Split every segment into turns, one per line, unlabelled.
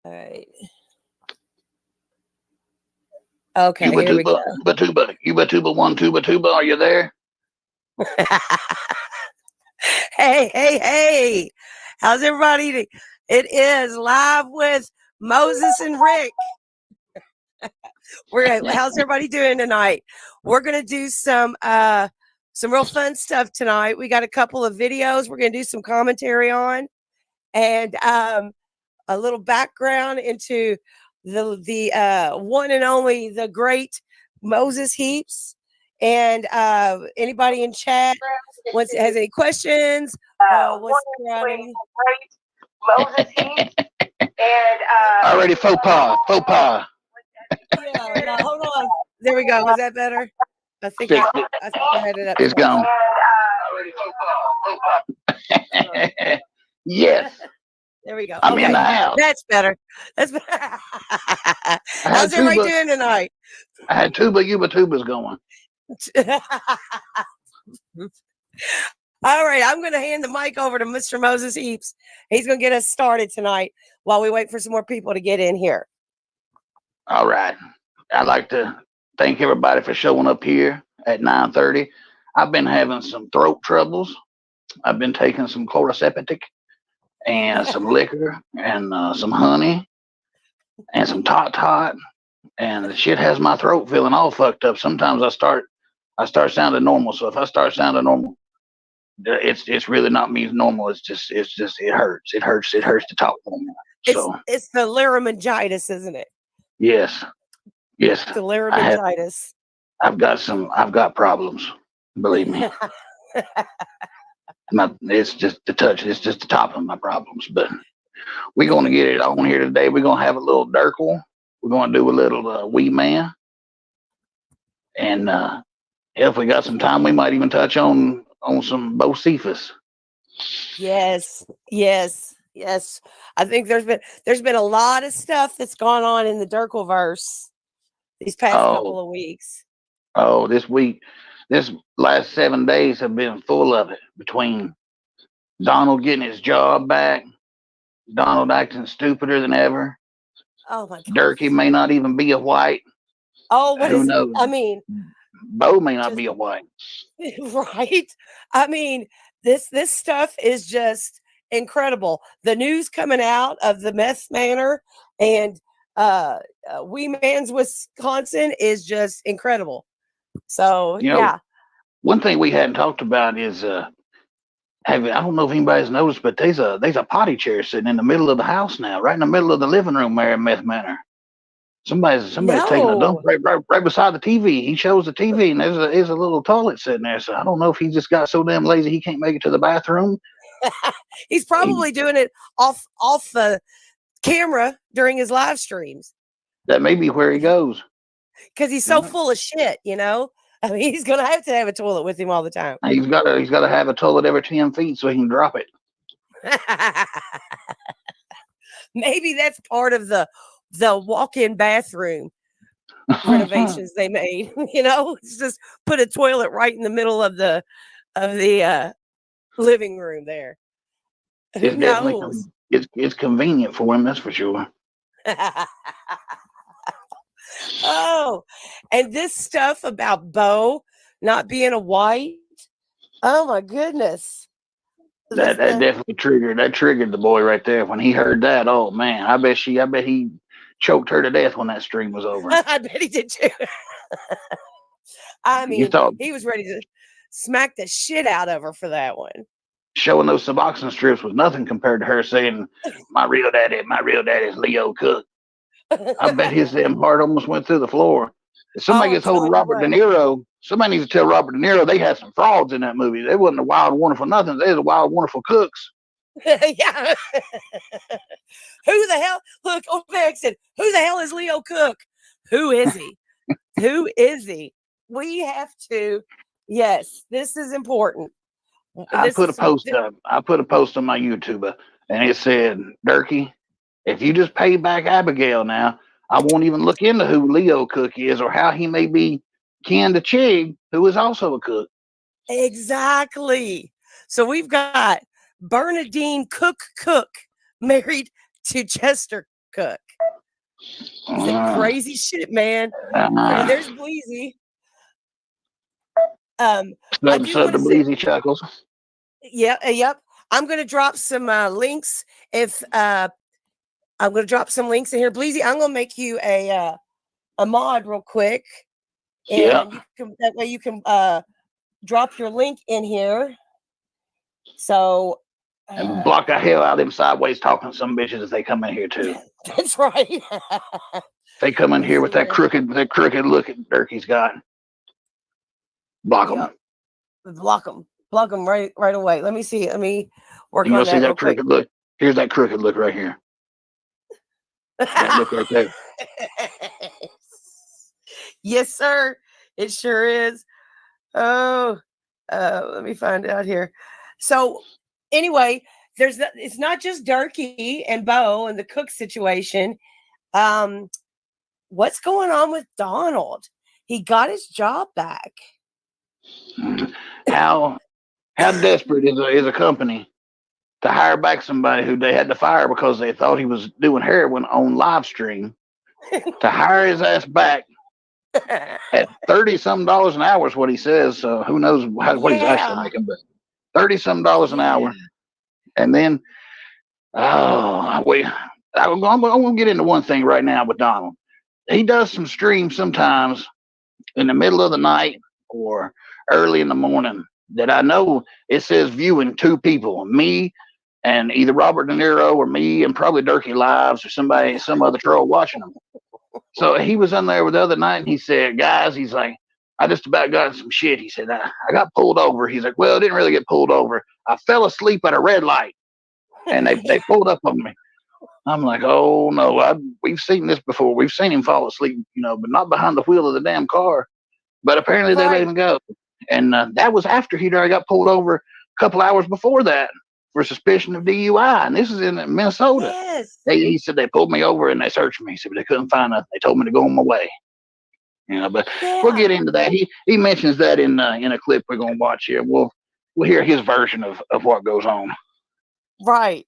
All right. Okay, here we go.
Tuba 1, Tuba, are you there?
Hey. How's everybody eating? It is live with Moses and Rick. How's everybody doing tonight? We're going to do some real fun stuff tonight. We got a couple of videos we're going to do some commentary on, and a little background into the one and only, the great Moses Heaps. And anybody in chat has any questions? What's great
Moses Heaps. And
already faux pas.
Yeah, no, hold on. There we go. Was that better? I think I had it up.
It's gone. Yes.
There we go.
I'm in the house.
That's better. How's everybody doing tonight?
I had tubas going.
All right, I'm going to hand the mic over to Mr. Moses Heaps. He's going to get us started tonight while we wait for some more people to get in here.
All right. I'd like to thank everybody for showing up here at 9:30. I've been having some throat troubles. I've been taking some chloroseptic and some liquor and some honey and some tot, and the shit has my throat feeling all fucked up. Sometimes I start sounding normal. So if I start sounding normal, it's really not me normal. It's just it hurts. It hurts to talk normal. So
it's the laryngitis, isn't it?
Yes.
The laryngitis.
I've got problems. Believe me. It's just the touch. It's just the top of my problems. But we're going to get it on here today. We're going to have a little Dirkle. We're going to do a little wee man. And if we got some time, we might even touch on some Bocephus.
Yes. I think there's been a lot of stuff that's gone on in the Dirkleverse these past couple of weeks.
Oh, this last 7 days have been full of it. Between Donald getting his job back, Donald acting stupider than ever.
Oh my God.
Durkee may not even be a white.
Oh, who knows? I mean,
Bo may not be a white.
Right? I mean, this stuff is just incredible. The news coming out of the meth manor and Wee Man's Wisconsin is just incredible. So yeah.
One thing we hadn't talked about is I don't know if anybody's noticed, but there's a potty chair sitting in the middle of the house now, right in the middle of the living room there in Meth Manor. Somebody's taking a dump right beside the TV. He shows the TV, and there's a little toilet sitting there. So I don't know if he just got so damn lazy he can't make it to the bathroom.
He's probably doing it off the camera during his live streams.
That may be where he goes.
Because he's so full of shit, you know. I mean, he's gonna have to have a toilet with him all the time.
He's got to have a toilet every 10 feet so he can drop it.
Maybe that's part of the walk-in bathroom renovations they made. It's just put a toilet right in the middle of the living room there. Who
It's definitely
knows?
it's convenient for him, that's for sure.
Oh, and this stuff about Bo not being a white. Oh my goodness.
That definitely triggered the boy right there when he heard that. Oh man, I bet he choked her to death when that stream was over.
I bet he did too. I
You
mean,
thought
he was ready to smack the shit out of her for that one.
showing those Suboxone strips was nothing compared to her saying, my real daddy's Leo Cook. I bet his damn heart almost went through the floor. If somebody
I'm
gets hold of
telling you
Robert De
what.
Niro, somebody needs to tell Robert De Niro they had some frauds in that movie. They wasn't a wild, wonderful nothing. They was a wild, wonderful cooks.
Yeah. Who the hell? Look, Ovex said, who the hell is Leo Cook? Who is he? Who is he? We have to. Yes, this is important.
I put a post up. I put a post on my YouTuber, and it said, "Durkee, if you just pay back Abigail now, I won't even look into who Leo Cook is or how he may be kin to Chig, who is also a cook."
Exactly. So we've got Bernadine Cook married to Chester Cook. Is that crazy shit, man? And there's Bleezy. I do want to say,
Bleezy chuckles.
Yep. I'm going to drop some links. If I'm going to drop some links in here, Bleezy, I'm going to make you a mod real quick, and that way you can drop your link in here. So
and block the hell out of them sideways talking some bitches as they come in here too.
That's right.
They come in here with that crooked look at Durkee's got. Block them.
Block them right away. Let me see. Let me work
you
on that
see
real quick.
Look. Here's that crooked look right here. That look right there.
Yes, sir. It sure is. Oh, let me find out here. So anyway, it's not just Durkee and Bo and the Cook situation. What's going on with Donald? He got his job back.
How desperate is a company to hire back somebody who they had to fire because they thought he was doing heroin on live stream, to hire his ass back at $30-some an hour is what he says. So who knows what he's actually making, but $30-some an hour. And then, I'm going to get into one thing right now with Donald. He does some streams sometimes in the middle of the night or early in the morning that I know it says viewing 2 people, me and either Robert De Niro or me and probably Durkee Lives or some other troll watching them. So he was on there the other night and he said, guys, he's like, I just about got some shit. He said, I got pulled over. He's like, well, I didn't really get pulled over. I fell asleep at a red light and they pulled up on me. I'm like, oh no, we've seen this before. We've seen him fall asleep, but not behind the wheel of the damn car. But apparently they let him go. And that was after he'd already got pulled over a couple hours before that for suspicion of DUI. And this is in Minnesota.
Yes.
He said they pulled me over and they searched me. He said, but they couldn't find nothing. They told me to go on my way. But we'll get into that. He mentions that in a clip we're going to watch here. We'll hear his version of what goes on.
Right.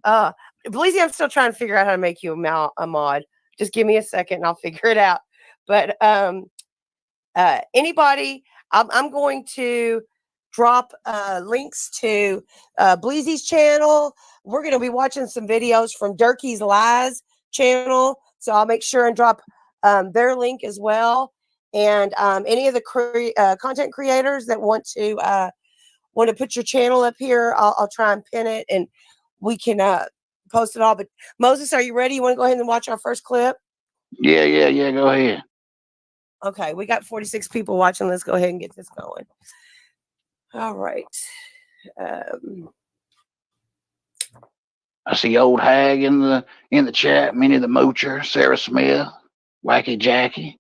Bleezy, I'm still trying to figure out how to make you a mod. Just give me a second and I'll figure it out. But anybody, I'm going to drop links to Bleezy's channel. We're going to be watching some videos from Durkee's Lies channel. So I'll make sure and drop their link as well. And any of the content creators that want to put your channel up here, I'll try and pin it and we can post it all. But Moses, are you ready? You want to go ahead and watch our first clip?
Yeah. Go ahead.
Okay, we got 46 people watching. Let's go ahead and get this going. All right.
I see old Hag in the chat. Minnie the Moocher, Sarah Smith, Wacky Jackie,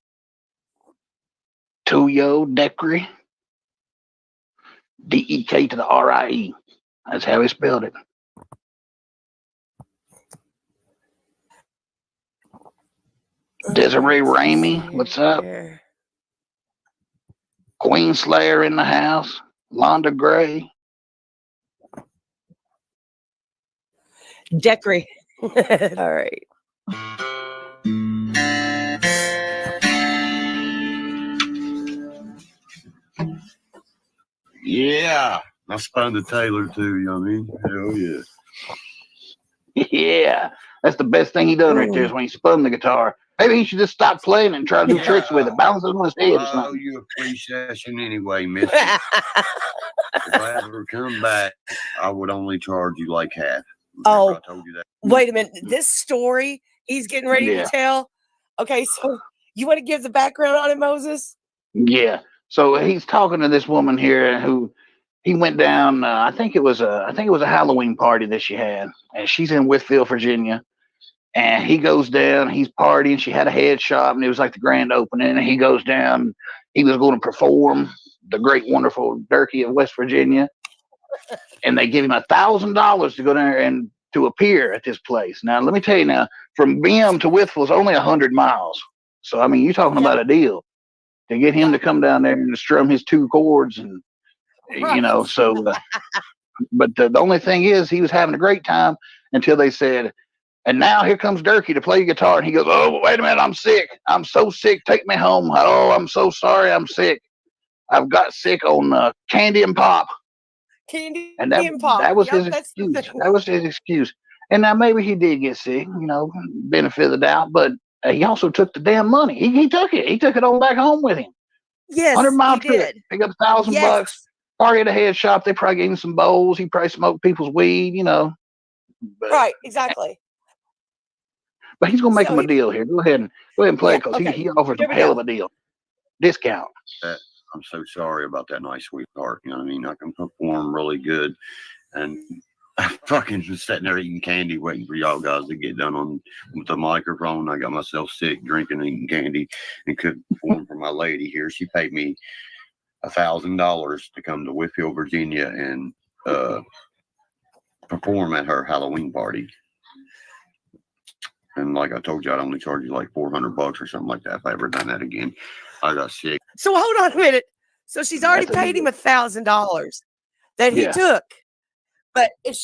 Tuyo Deckery, DEK to the RIE. That's how he spelled it. Desiree Ramey, what's up?
Here.
Queen Slayer in the house. Londa Gray.
Deckery. All right.
Yeah. I spun the Taylor too, you know what I mean? Hell yeah.
Yeah, that's the best thing he done right there is when he spun the guitar. Maybe he should just stop playing and try to do tricks with it, balance it on his head or
I owe
something.
you a free session anyway, mister. If I ever come back, I would only charge you like half.
Oh,
I told you that.
Wait a minute. This story he's getting ready
Yeah.
to tell. Okay, so you want to give the background on it, Moses?
Yeah. So he's talking to this woman here who he went down. I think it was a Halloween party that she had, and she's in Whitfield, Virginia. And he goes down. He's partying. She had a head shop, and it was like the grand opening. And he goes down. He was going to perform the great, wonderful Durkee of West Virginia, and they give him $1,000 to go down there and to appear at this place. Now, let me tell you, now from Bim to Whitfield is only 100 miles. So I mean, you're talking about a deal to get him to come down there and strum his two chords, and you know. So, but the only thing is, he was having a great time until they said, "And now here comes Durkee to play guitar." And he goes, "Oh, wait a minute, I'm sick. I'm so sick. Take me home. Oh, I'm so sorry. I'm sick. I've got sick on candy and pop."
Candy
And
and pop.
that was
Yep,
his
that's the
excuse.
thing.
That was his excuse. And now maybe he did get sick, you know, benefit of the doubt, but he also took the damn money. He took it. He took it on back home with him.
Yes,
100-mile
he
trip.
did.
Pick up $1,000 bucks. Party at a head shop. They probably gave him some bowls. He probably smoked people's weed, you know. But,
Right, exactly.
But he's gonna make
So
him a deal here. Go ahead and play it because
okay.
he offers
Here
a
we
hell
go.
of a deal. Discount.
I'm so sorry about that nice sweetheart. You know what I mean? I can perform really good. And I fucking just sitting there eating candy, waiting for y'all guys to get done on with the microphone. I got myself sick, drinking, eating candy, and couldn't perform for my lady here. She paid me $1,000 to come to Whitfield, Virginia, and perform at her Halloween party. And like I told you, I'd only charge you like $400 or something like that if I ever done that again. I got sick.
So hold on a minute. So she's already paid him $1,000 that he took. But if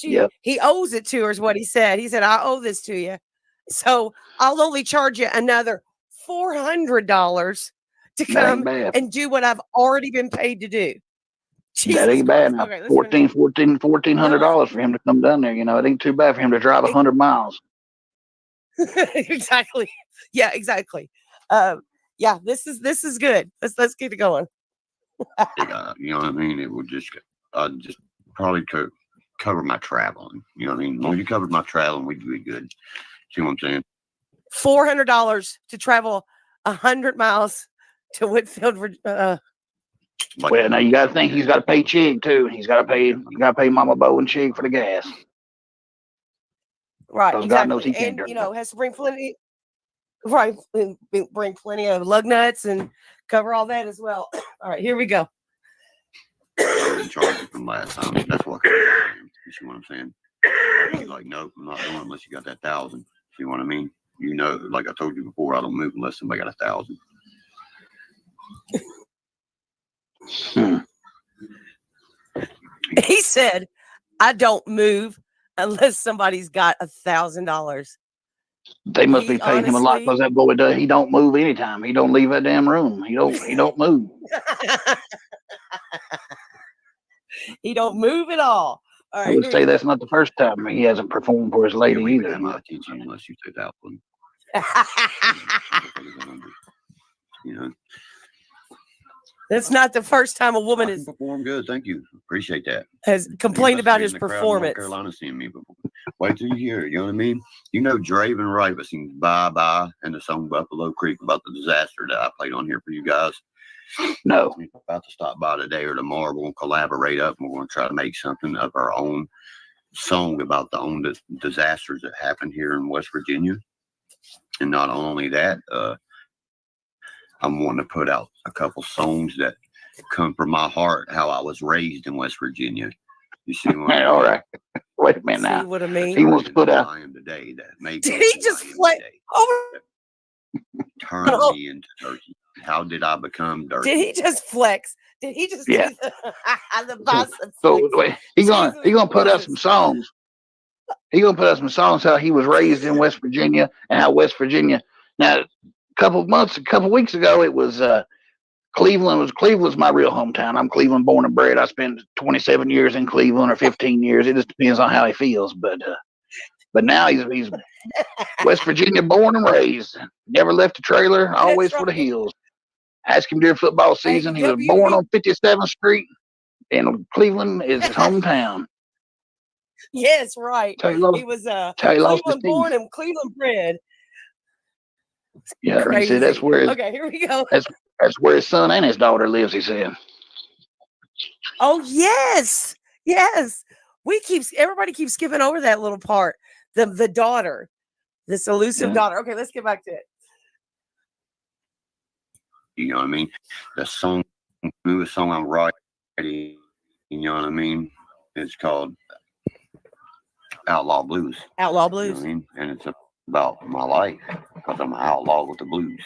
he owes it to her, is what he said. He said, "I owe this to you. So I'll only charge you another $400 to come and do what I've already been paid to do." Jesus
that ain't bad.
Christ.
Now,
Okay,
$1,400 for him to come down there. You know, it ain't too bad for him to drive 100 miles.
Exactly. Yeah, exactly. Yeah, this is good. Let's get it going.
You know what I mean? It would just, I'd just probably cover my traveling. You know what I mean? When you covered my traveling, we'd be good. See what I'm saying?
$400 to travel 100 miles to Whitfield.
Well, now you got to think he's got to pay Chig too. You got to pay Mama Bo and Chig for the gas.
Right,
God
exactly.
knows he can't
And has to bring plenty. Right, bring plenty of lug nuts and cover all that as well. All right, here we go.
I didn't charge you from last time. That's what. You see what I'm saying? He's like, nope, I'm not doing it unless you got that 1,000. See what I mean? You know, like I told you before, I don't move unless somebody got 1,000.
He said, "I don't move unless somebody's got $1,000."
They must be paying him a lot because that boy does. He don't move anytime. He don't leave that damn room. He don't move.
He don't move at all. All right,
I would say that's not the first time he hasn't performed for his lady either.
I'm not teaching unless you take that one. You know.
That's not the first time a woman has
performed good. Thank you. Appreciate that.
Has complained about his performance.
North Carolina seeing me before. Wait till you hear it. You know what I mean? You know, Draven Riva sings "Bye Bye" and the song "Buffalo Creek" about the disaster that I played on here for you guys.
No.
We're about to stop by today or tomorrow. We're going to collaborate up and we're going to try to make something of our own song about the disasters that happened here in West Virginia. And not only that, I'm wanting to put out a couple songs that come from my heart, how I was raised in West Virginia. You see what I mean?
All right. Wait a minute now.
See what I mean?
He wants to put out.
I am today. That made
Did he just play? Oh,
turned me into Dirty? How did I become Dirty?
Did he just flex? Did he just
Yeah.
do the bicep
So
flex?
he gonna put up
Jesus.
some songs. He gonna put up some songs how he was raised in West Virginia and how West Virginia. Now, a couple weeks ago, it was Cleveland's my real hometown. I'm Cleveland born and bred. I spent 27 years in Cleveland or 15 years. It just depends on how he feels. But now he's West Virginia born and raised. Never left the trailer. Always for the hills. Ask him during football season. He was born on 57th Street, and Cleveland is his hometown.
Yes, right. He was Cleveland born and Cleveland bred.
Yeah,
Crazy.
he said that's where
okay, here we go.
That's where his son and his daughter lives, he said.
Oh, yes. Yes. Everybody keeps skipping over that little part. The daughter. This elusive daughter. Okay, let's get back to it.
You know what I mean? The newest song I'm writing, you know what I mean? It's called Outlaw Blues.
Outlaw Blues.
You know what I mean? And it's about my life because I'm an outlaw with the blues.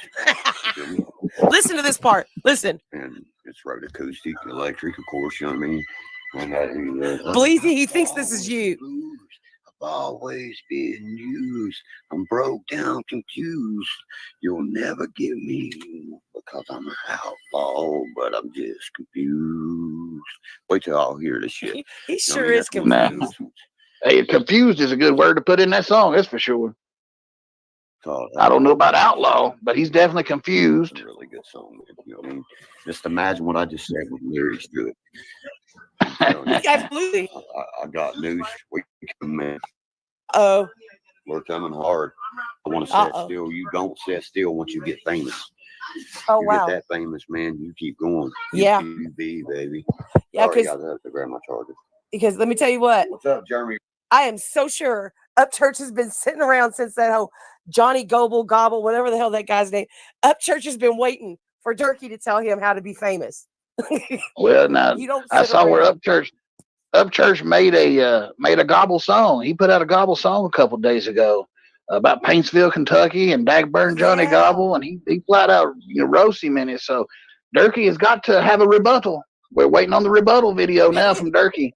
Listen to this part. Listen.
And it's road acoustic, electric, of course, you know what I mean? And
Bleezy, he thinks this is you.
I've always been used. I'm broke down, confused. You'll never get me because I'm an outlaw, but I'm just confused. Wait till y'all hear this shit.
He sure is confused.
Hey, confused is a good word to put in that song, that's for sure. I don't know about outlaw, but he's definitely confused.
It's a really good song. You know what I mean? Just imagine what I just said with lyrics to it.
Absolutely.
I got news. We coming.
Oh.
We're coming hard. I want to sit still. You don't sit still once you get famous.
Oh,
you
wow.
get that famous, man, you keep going.
Yeah.
QB, baby.
Yeah,
because I have to grab my charger.
Because let me tell you what.
What's up, Jeremy?
I am so sure Upchurch has been sitting around since that whole Johnny Gobble, whatever the hell that guy's name. Upchurch has been waiting for Durkee to tell him how to be famous.
Well, now I saw where Upchurch made a gobble song. He put out a gobble song a couple days ago about Paintsville, Kentucky, and Dagburn Johnny Gobble, and he flat out roast him in it. So Durkee has got to have a rebuttal. We're waiting on the rebuttal video now from Durkee.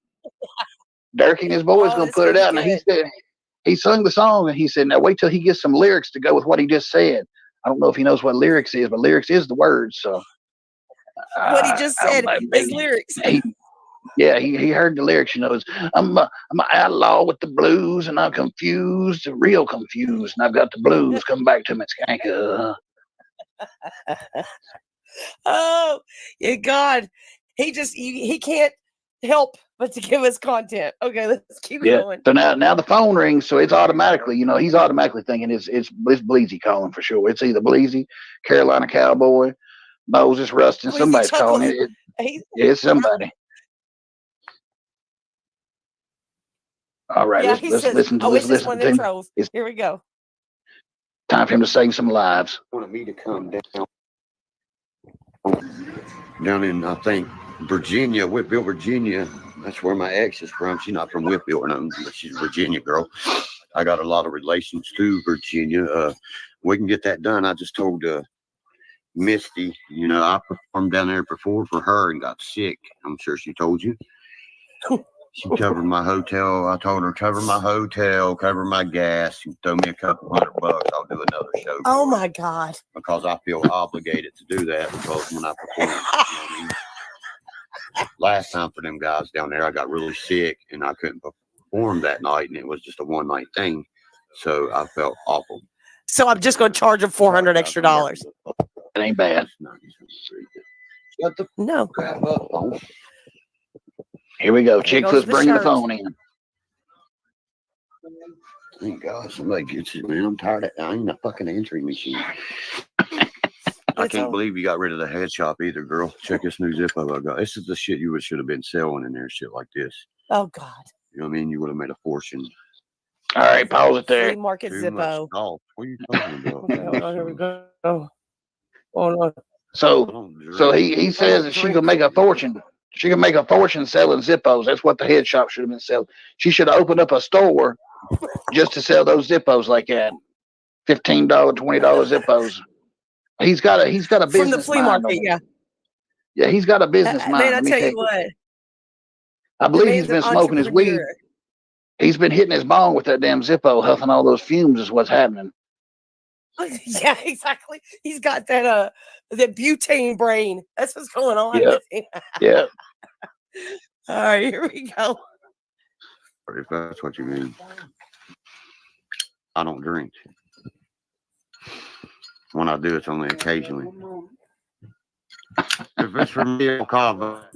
Durkee and his boys gonna put it out. Now he said he sung the song and he said, now wait till he gets some lyrics to go with what he just said. I don't know if he knows what lyrics is, but lyrics is the words. So
what he just said is lyrics.
He heard the lyrics. It's, I'm an outlaw with the blues, and I'm confused, real confused, and I've got the blues come back to me, skanka.
Oh, yeah, God, he can't help but to give us content. Okay, let's keep going.
So now the phone rings, so it's automatically, he's automatically thinking it's Bleezy calling for sure. It's either Bleezy, Carolina Cowboy, Moses Rustin, somebody's calling. It's somebody. All right, let's listen to this.
Listen to him. Here we go.
Time for him to sing some lives.
Wanted me to come down in, I think, Virginia, Whitfield, Virginia. That's where my ex is from. She's not from Whitfield or nothing, but she's a Virginia girl. I got a lot of relations to Virginia. We can get that done. I just told Misty, I performed down there before for her and got sick. I'm sure she told you. She covered my hotel. I told her, cover my hotel, cover my gas. She throw me a couple $100. I'll do another show.
Oh, my God.
Because I feel obligated to do that because when I perform, last time for them guys down there, I got really sick and I couldn't perform that night, and it was just a one-night thing. So I felt awful.
So I'm just going to charge them $400 extra.
It ain't bad.
Shut the
no.
crap up, phone.
Here we go. Chick-fil-A's bringing the phone in.
Thank God somebody gets it, man. I'm tired of it. I ain't a fucking answering machine. I can't believe you got rid of the head shop either, girl. Check this new Zippo I got. This is the shit you should have been selling in there, shit like this.
Oh, God.
You know what I mean? You would have made a fortune.
All right, pause it there.
Free market Zippo.
What are you talking about?
Okay, hold on, here we go. Hold on.
So he says that she can make a fortune. She can make a fortune selling Zippos. That's what the head shop should have been selling. She should have opened up a store just to sell those Zippos like that. $15, $20 Zippos. He's got a
from the
business
flea
mind.
market. Yeah,
Yeah, he's got a business mind.
man. I
Let me
tell
tell
you
you.
what,
I
the
believe he's
man's an
been smoking his weed.
entrepreneur.
He's been hitting his bong with that damn Zippo, huffing all those fumes. Is what's happening.
Yeah, exactly. He's got that that butane brain. That's what's going on
Yeah.
with him.
Yeah.
All right, here we go.
If that's what you mean. I don't drink. When I do, it's only occasionally. If it's for me, I'll call, but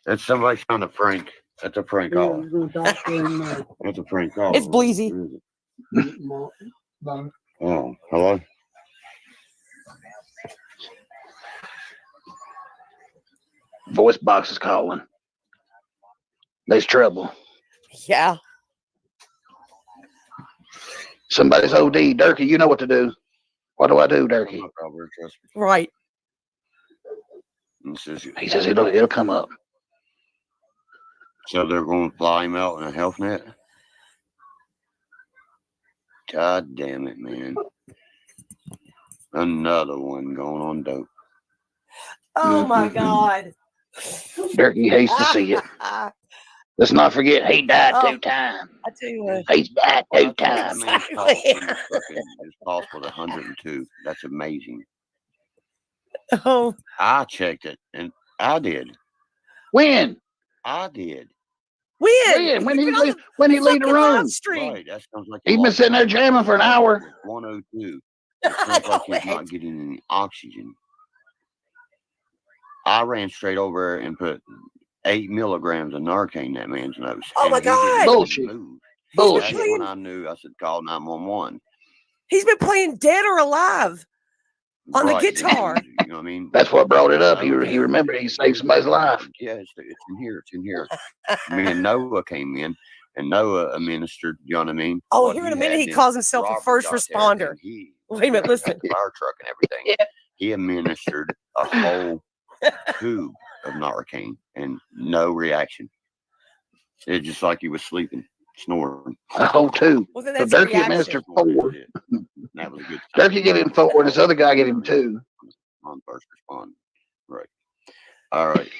it's somebody trying to prank. That's a prank call. That's a prank call.
It's Bleezy.
Oh, hello?
Voice box is calling. There's trouble.
Yeah.
Somebody's OD. Durkee, you know what to do. What do I do, Durkee?
Right.
He says it'll come up.
So they're going to fly him out in a health net? God damn it, man. Another one going on dope.
Oh my God.
Durkee hates to see it. Let's not forget, he died 2 times.
I tell you what.
He's died 2 times.
His pulse was 102. That's amazing.
Oh.
I checked it, and I did.
When?
I did.
When?
When he leave the room?
Right. That sounds like
he's been sitting there jamming for an hour.
102. It sounds like he's not getting any oxygen. I ran straight over and put 8 milligrams of Narcan in that man's nose.
Oh my God!
Bullshit. Bullshit.
That's when I knew. I said, call 911.
He's been playing Dead or Alive on the guitar.
You know what I mean?
That's what brought it up. He remembered he saved somebody's life.
Yeah, it's in here. It's in here. Me and Noah came in, and Noah administered. You know what I mean?
Oh, here in a minute, he calls himself a first responder. Wait a minute, listen.
Fire truck and everything. Yeah. He administered a whole tube of Narcan, and no reaction. It's just like he was sleeping, snoring.
A whole tube.
Well,
so Durkee administered 4.
That was a good.
Durkee gave him 4, and this other guy gave him 2.
On first respond. Right. All right.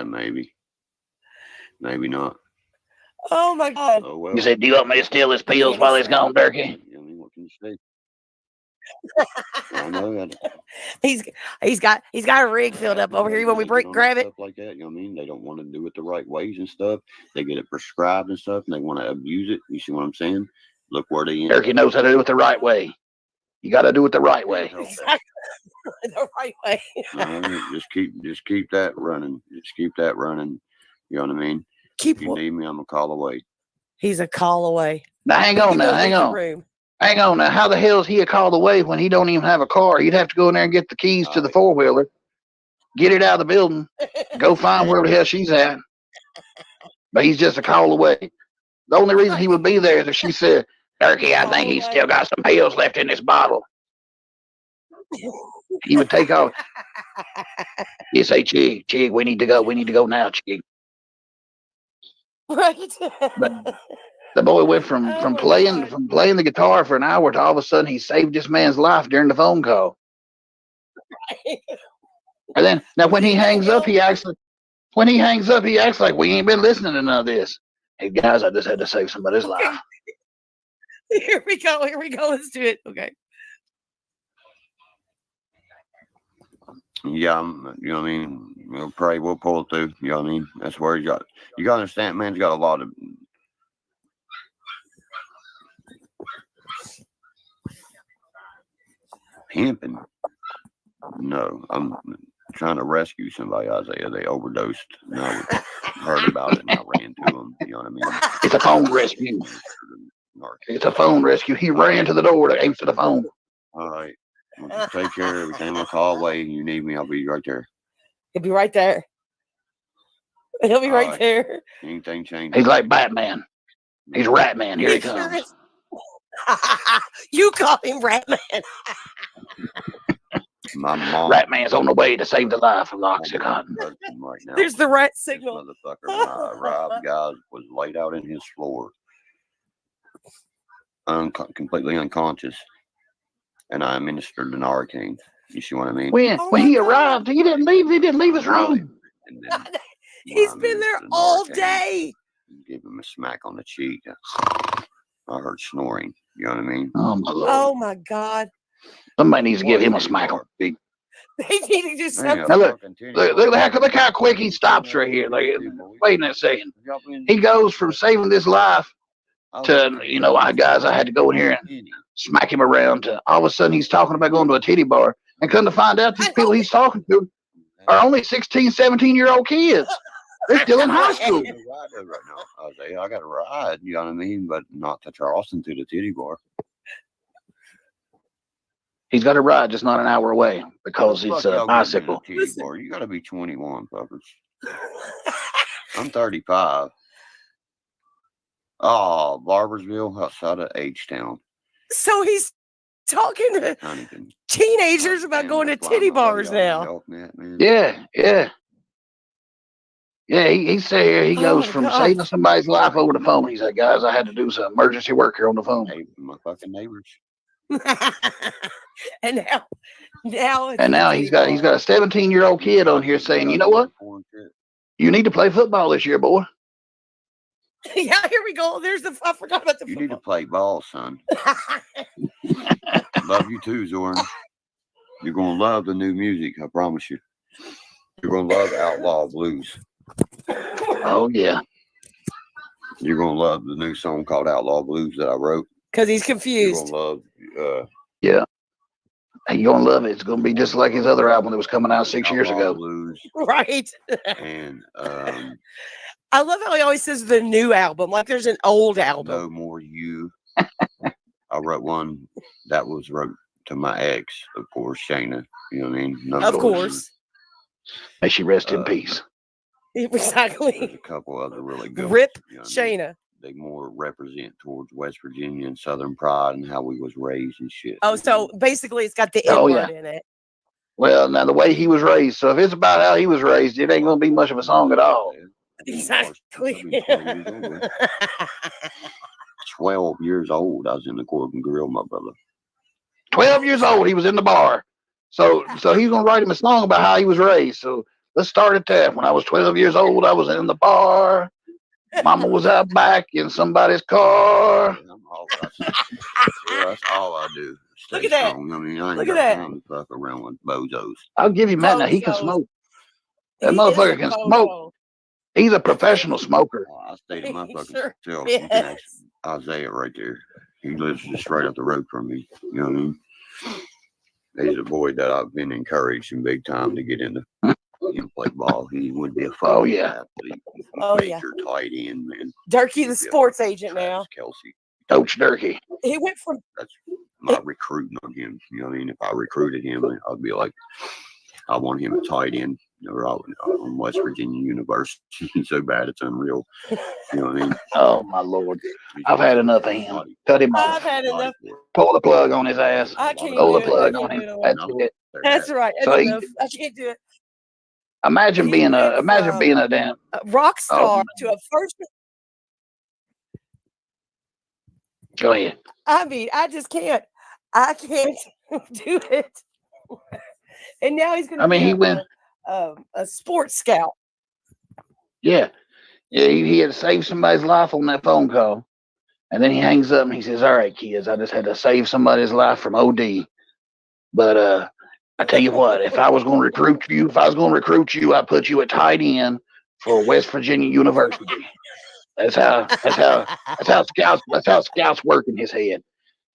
Maybe. Maybe not.
Oh my God.
Oh, well.
You said, do you want me to steal his pills while he's gone, Durkee?
I mean, what can you say? I know that.
He's got a rig filled up over here. When we grab it,
stuff like that, you know what I mean? They don't want to do it the right ways and stuff. They get it prescribed and stuff, and they want to abuse it. You see what I'm saying? Look where they end.
Durkee knows how to do it the right way. You got to do it the right way.
Exactly. The right way.
Just keep that running. Just keep that running. You know what I mean? If you need me, I'm a call away.
He's a call away.
Now hang on. Hang on now. How the hell is he a call away when he don't even have a car? He'd have to go in there and get the keys to the 4-wheeler, get it out of the building, go find where the hell she's at. But he's just a call away. The only reason he would be there is if she said, Durkee, I think he's still got some pills left in this bottle. He would take off. He'd say, Chig, we need to go. We need to go now, Chig.
Right.
But the boy went from playing the guitar for an hour to all of a sudden he saved this man's life during the phone call. And then now when he hangs up, he acts like we ain't been listening to none of this. Hey guys, I just had to save somebody's life.
Here we go. Let's do it. Okay.
Yeah, you know what I mean? We'll pray, we'll pull through. You know what I mean? That's where you got to understand, man's got a lot of pimping. No, I'm trying to rescue somebody, Isaiah. They overdosed. And I heard about it and I ran to them. You know what I mean?
It's a phone rescue. It's a phone rescue. He ran to the door to answer the phone.
All right. Well, take care of everything. I'll call away. You need me, I'll be right there.
He'll be right there. He'll be right there.
Anything changes.
He's like Batman. He's Ratman. Here he comes.
You call him Ratman.
My mom.
Ratman's on the way to save the life of Oxycontin.
Right now.
There's the rat signal.
This motherfucker, Rob, guys, was laid out in his floor. completely unconscious, and I administered the Narcan. You see what I mean?
When
Oh
when
my
he
God.
arrived, he didn't leave. He didn't leave his room.
And then
He's
when I
been there
administered the
all
Narcan,
day.
give him a smack on the cheek. I heard snoring. You know what I mean?
Oh my Lord!
Oh my God.
Somebody needs to give
What
him a
titty
smack
bar?
on the cheek.
They need to do
Man,
something.
Now look,
fucking titty
look,
bar.
look how quick he stops right here. Like, wait a second. He goes from saving this life to, you know, guys, I had to go in here and smack him around to all of a sudden he's talking about going to a titty bar, and come to find out these people he's talking to are only 16, 17-year-old kids. They're still in high school.
Right now, I got a ride. You know what I mean? But not to Charleston, to the titty bar.
He's got a ride, just not an hour away because it's a bicycle.
Titty bar. You got to be 21, fuckers. I'm 35. Oh, Barbersville, outside of H-Town.
So he's talking to
Huntington.
teenagers about going to titty bars now.
Yeah. He said here he goes
my
from
God.
saving somebody's life over the phone. He said, guys, I had to do some emergency work here on the phone.
Hey, my fucking neighbors.
And now it's
And now he's got a 17-year-old kid on here saying, you know what? You need to play football this year, boy.
Yeah, here we go. I forgot about the
You need to play ball, son. Love you too, Zoran. You're gonna love the new music, I promise you. You're gonna love Outlaw Blues.
Oh yeah.
You're gonna love the new song called Outlaw Blues that I wrote.
Because he's confused.
You're gonna love
yeah. And you're gonna love it. It's gonna be just like his other album that was coming out 6 years ago.
Blues.
Right.
And
I love how he always says the new album, like there's an old album.
No More You. I wrote one that was wrote to my ex, of course, Shayna. You know what I mean?
Of course.
May she rest in peace.
Exactly.
There's a couple other really good
Rip
ones, you know what I
Shayna.
mean? They more represent towards West Virginia and Southern pride and how we was raised and shit.
Oh, so basically it's got the N-word in it.
Well, now the way he was raised. So if it's about how he was raised, it ain't gonna be much of a song at all.
Exactly.
12 years old. I was in the Gordon Grill, my brother.
12 years old, he was in the bar. So he's gonna write him a song about how he was raised. So let's start at that. When I was 12 years old, I was in the bar. Mama was out back in somebody's car.
That's all I do.
Look at that.
I mean, I ain't
Look
got
at that.
time to fuck around with bozos.
I'll give him that. Now he can smoke. That motherfucker can smoke. He's a professional smoker.
I stayed at my fucking
Sure
hotel.
is.
You can ask Isaiah right there. He lives just right up the road from me. You know what I mean? He's a boy that I've been encouraging big time to get into. Play ball. He would be a fucking athlete. Major tight end, man.
Durkee, the sports agent now.
Kelsey.
Coach Durkee.
He went from.
That's my recruiting on him. You know what I mean? If I recruited him, I'd be like, I want him a tight end. On West Virginia University. So bad it's unreal. You know what I mean?
Oh my Lord. I've had enough of him. Cut him off.
I've had enough.
Pull the plug on his ass.
I can't
Pull the
do
plug
it.
on him. That's it.
That's right. That's
So
enough. I can't do it.
Imagine being a damn
rock star to a first.
Go ahead.
I mean, I just can't. I can't do it. And now he's gonna.
He went
a sports scout.
Yeah. He had to save somebody's life on that phone call, and then he hangs up and he says, "All right, kids, I just had to save somebody's life from OD, but I tell you what, if I was going to recruit you, I'd put you at tight end for West Virginia University." That's how scouts work in his head.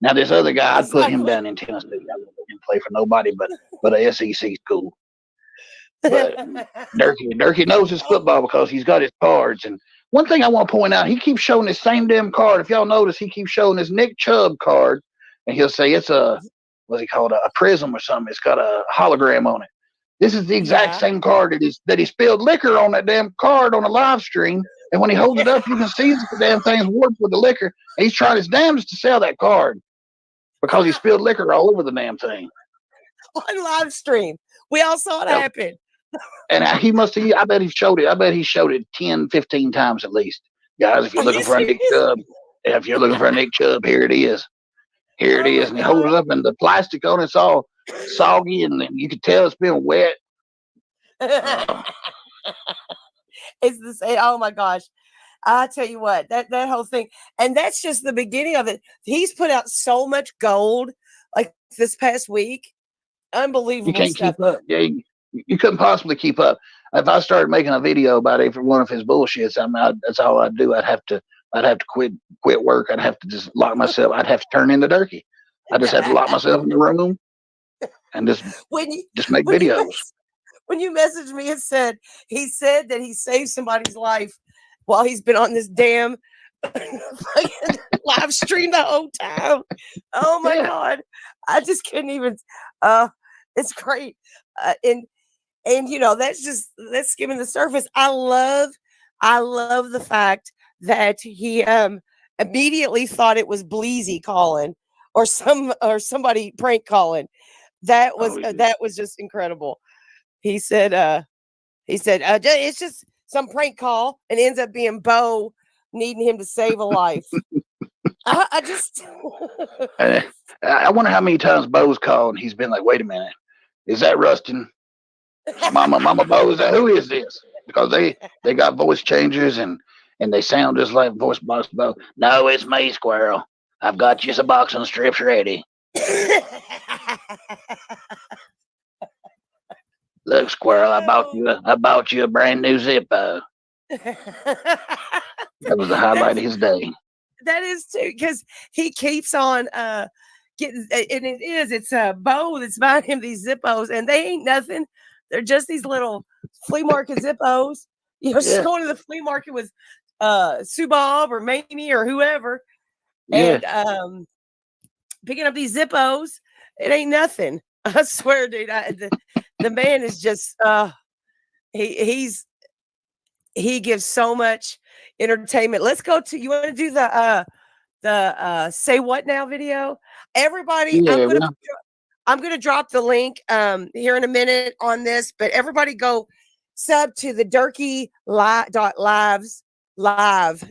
Now this other guy, I'd put him down in Tennessee. I wouldn't let him play for nobody but a SEC school. But Durkee knows his football because he's got his cards. And one thing I want to point out, he keeps showing his same damn card. If y'all notice, he keeps showing his Nick Chubb card, and he'll say it's what's he called, a prism or something. It's got a hologram on it. This is the exact same card that he spilled liquor on that damn card on a live stream. And when he holds it up, you can see the damn thing's warped with the liquor. And he's trying his damnedest to sell that card because he spilled liquor all over the damn thing.
On live stream. We all saw it happen.
And he must have, I bet he showed it. I bet he showed it 10, 15 times at least. Guys, if you're looking for a Nick Chubb, If you're looking for a Nick Chubb, here it is. Here it
Oh
is.
my
And he holds
God.
it up, and the plastic on it's all soggy, and then you can tell it's been wet.
It's the same. Oh my gosh. I tell you what, that whole thing, and that's just the beginning of it. He's put out so much gold like this past week.
You
Unbelievable
can't
stuff.
keep up. Yeah, you couldn't possibly keep up. If I started making a video about every one of his bullshits, I mean, that's all I'd do. I'd have to quit work. I'd have to just lock myself. I'd have to turn into Durkee. I just have to lock myself in the room and
when you
just make
when you
videos.
when you messaged me, it said he said that he saved somebody's life while he's been on this damn fucking live stream the whole time. Oh my
Yeah.
God. I just couldn't even it's great. And you know, that's skimming the surface. I love the fact that he immediately thought it was Bleezy calling or somebody prank calling. That was
Oh, yeah.
that was just incredible. He said it's just some prank call and ends up being Bo needing him to save a life. I just
I wonder how many times Bo's called and he's been like, wait a minute, is that Rustin? Mama Bo, is that, who is this? Because they got voice changers and they sound just like voice box Bo. No, it's me, Squirrel. I've got you some boxing strips ready. Look, Squirrel, I bought you a brand new Zippo. That was the highlight of his day.
That is too, because he keeps on getting, and it's Bo that's buying him these Zippos, and they ain't nothing. They're just these little flea market Zippos. You know, she's going to the flea market with Sue Bob or Mamie or whoever,
Yeah.
and picking up these Zippos. It ain't nothing. I swear, dude. The man is just he gives so much entertainment. Let's go to, you want to do the say what now video? Everybody,
Yeah,
I'm gonna drop the link here in a minute on this, but everybody go sub to the Durkee live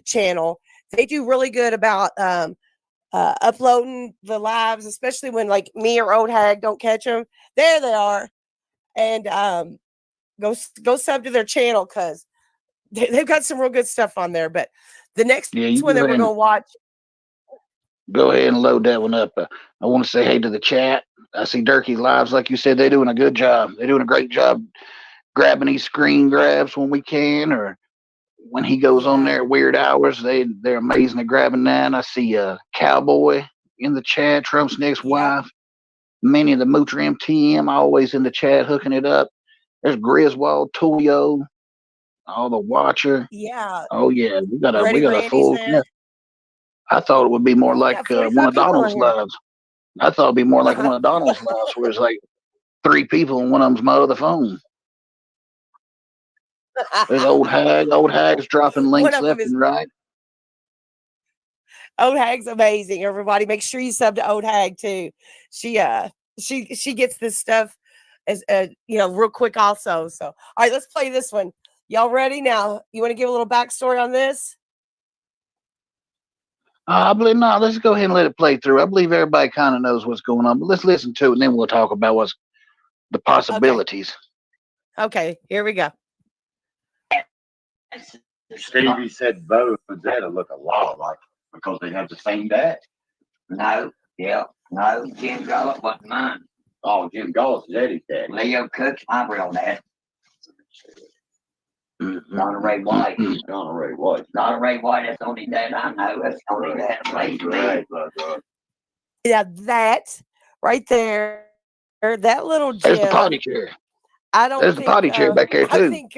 channel. They do really good about uploading the lives, especially when like me or Old Hag don't catch them. There they are. And go sub to their channel because they've got some real good stuff on there. But the next one that we're gonna watch,
go ahead and load that one up. I want to say hey to the chat. I see Durkee lives, like you said, they're doing a good job. They're doing a great job grabbing these screen grabs when we can, or when he goes on there at weird hours. They're amazing at grabbing that. I see a Cowboy in the chat, Trump's next wife. Many of the Moocher MTM always in the chat hooking it up. There's Griswold, Tulio, all the Watcher.
Yeah.
Oh yeah, we got a full. Yeah. I thought it would be more like one of Donald's lives. I thought it'd be more like one of Donald's lives, where it's like 3 people and one of them's my other phone. There's Old Hag. Old Hag's dropping links left and right.
Old Hag's amazing. Everybody, make sure you sub to Old Hag too. She gets this stuff as real quick also. So all right, let's play this one. Y'all ready now? You want to give a little backstory on this?
I believe no. Let's go ahead and let it play through. I believe everybody kind of knows what's going on, but let's listen to it and then we'll talk about what's the possibilities.
Okay, here we go.
Stevie said Bo and Zeta look a lot like because they have the same dad.
No, Jim Gollop wasn't mine.
Oh, Jim Gollop's Eddie's dad.
Leo Cook's my real dad. Donna Ray White.
Donna Ray White.
Donna Ray White, that's the only dad I know. That's the only dad that plays me.
Yeah, that right there, that little Jim.
There's the potty chair. There's the potty chair back there too.
I think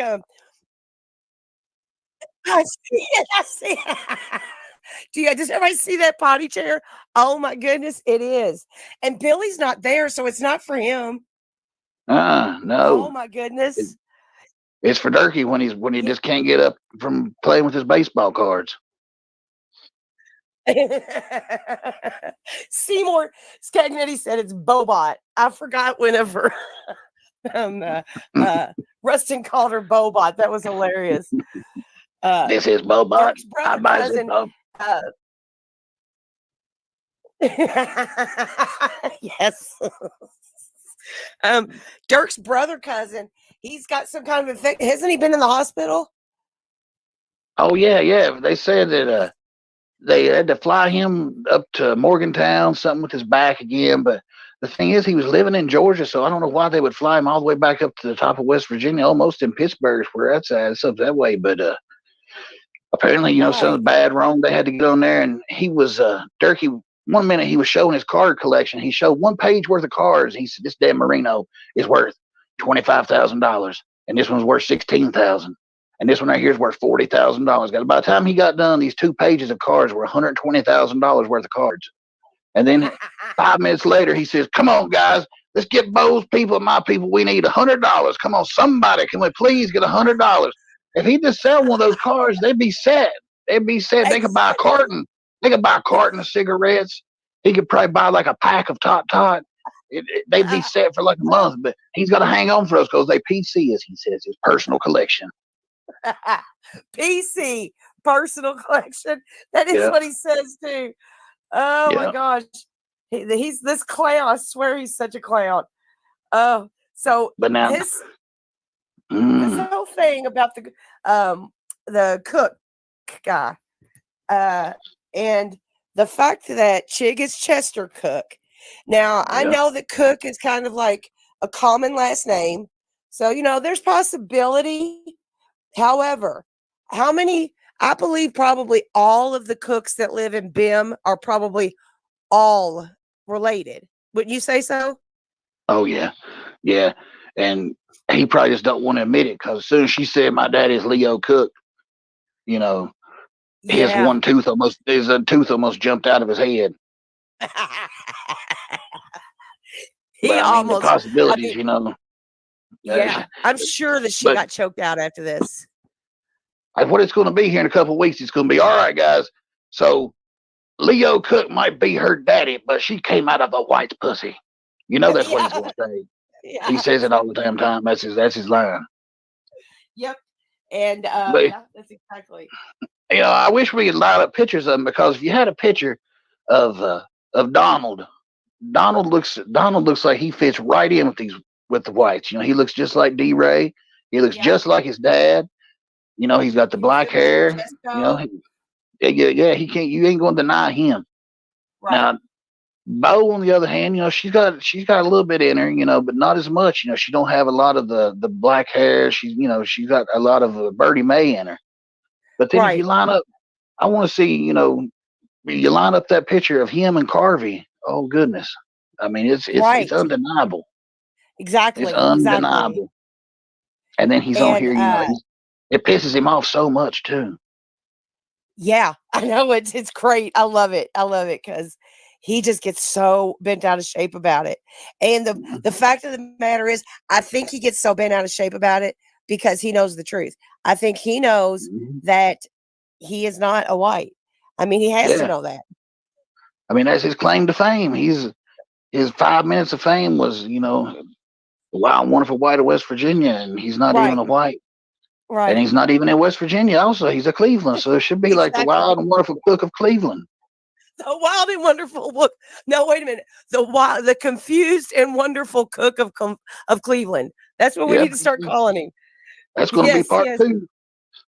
I see it. I see it. Does everybody see that potty chair? Oh my goodness, it is. And Billy's not there, so it's not for him.
No.
Oh my goodness.
It's for Durkee when he just can't get up from playing with his baseball cards.
Seymour Scagnetti said it's Bobot. I forgot whenever Rustin called her Bobot. That was hilarious.
This is Bobot.
Dark's brother cousin, Yes. Dirk's brother cousin, he's got some kind of infection. Hasn't he been in the hospital?
Oh yeah, yeah. They said that they had to fly him up to Morgantown, something with his back again. But the thing is, he was living in Georgia, so I don't know why they would fly him all the way back up to the top of West Virginia, almost in Pittsburgh, where that's at. It's up that way. But apparently, you know,
Right.
something bad wrong. They had to get on there, and he was Durkee. One minute he was showing his card collection. He showed one page worth of cards. He said, "This Dan Marino is worth $25,000, and this one's worth 16,000, and this one right here is worth $40,000." By the time he got done, these 2 pages of cards were $120,000 worth of cards. And then 5 minutes later, he says, "Come on, guys, let's get Bo's people and my people. We need $100. Come on, somebody, can we please get $100?" If he just sell one of those cards, they'd be set. They'd be set. They could buy a carton. They could buy a carton of cigarettes. He could probably buy like a pack of Tot. They'd be set for like a month. But he's got to hang on for those because they PC, as he says, his personal collection.
PC, personal collection. That is what he says too. Oh my gosh. He's this clown. I swear he's such a clown. Oh, so
but now
this whole thing about the Cook guy, and the fact that Chig is Chester Cook. Now I know that Cook is kind of like a common last name, so you know there's possibility. However, how many? I believe probably all of the Cooks that live in BIM are probably all related. Wouldn't you say so?
Oh yeah, yeah, and he probably just don't want to admit it because as soon as she said my daddy's Leo Cook, you know, his tooth almost jumped out of his head. The possibilities, you know.
Yeah, I'm sure that she got choked out after this.
What it's going to be here in a couple of weeks, it's going to be, all right, guys. So Leo Cook might be her daddy, but she came out of a white pussy. You know that's what he's going to say. Yeah. He says it all the damn time. That's his line.
Yep. And that's exactly.
You know, I wish we could line up pictures of him because if you had a picture of Donald looks like he fits right in with the whites. You know, he looks just like D-Ray. He looks just like his dad. You know, he's got the black hair. You know, he can't. You ain't going to deny him. Right. Now, Bo, on the other hand, you know, she's got a little bit in her, you know, but not as much. You know, she don't have a lot of the black hair. She's got a lot of Birdie Mae in her. But then if you line up, I want to see, you know, you line up that picture of him and Carvey. Oh goodness, I mean, it's undeniable.
Exactly,
it's undeniable. Exactly. And then he's on here, you know, it pisses him off so much too.
Yeah, I know it's great. I love it because he just gets so bent out of shape about it. And the fact of the matter is, I think he gets so bent out of shape about it because he knows the truth. I think he knows that he is not a white. I mean, he has to know that.
I mean, that's his claim to fame. His 5 minutes of fame was, you know, the wild, wonderful white of West Virginia, and he's not even a white.
Right.
And he's not even in West Virginia also. He's a Cleveland. So it should be like the wild and wonderful Cook of Cleveland.
The wild and wonderful look. No, wait a minute. The confused and wonderful Cook of Cleveland. That's what we need to start calling him.
That's going to be part 2.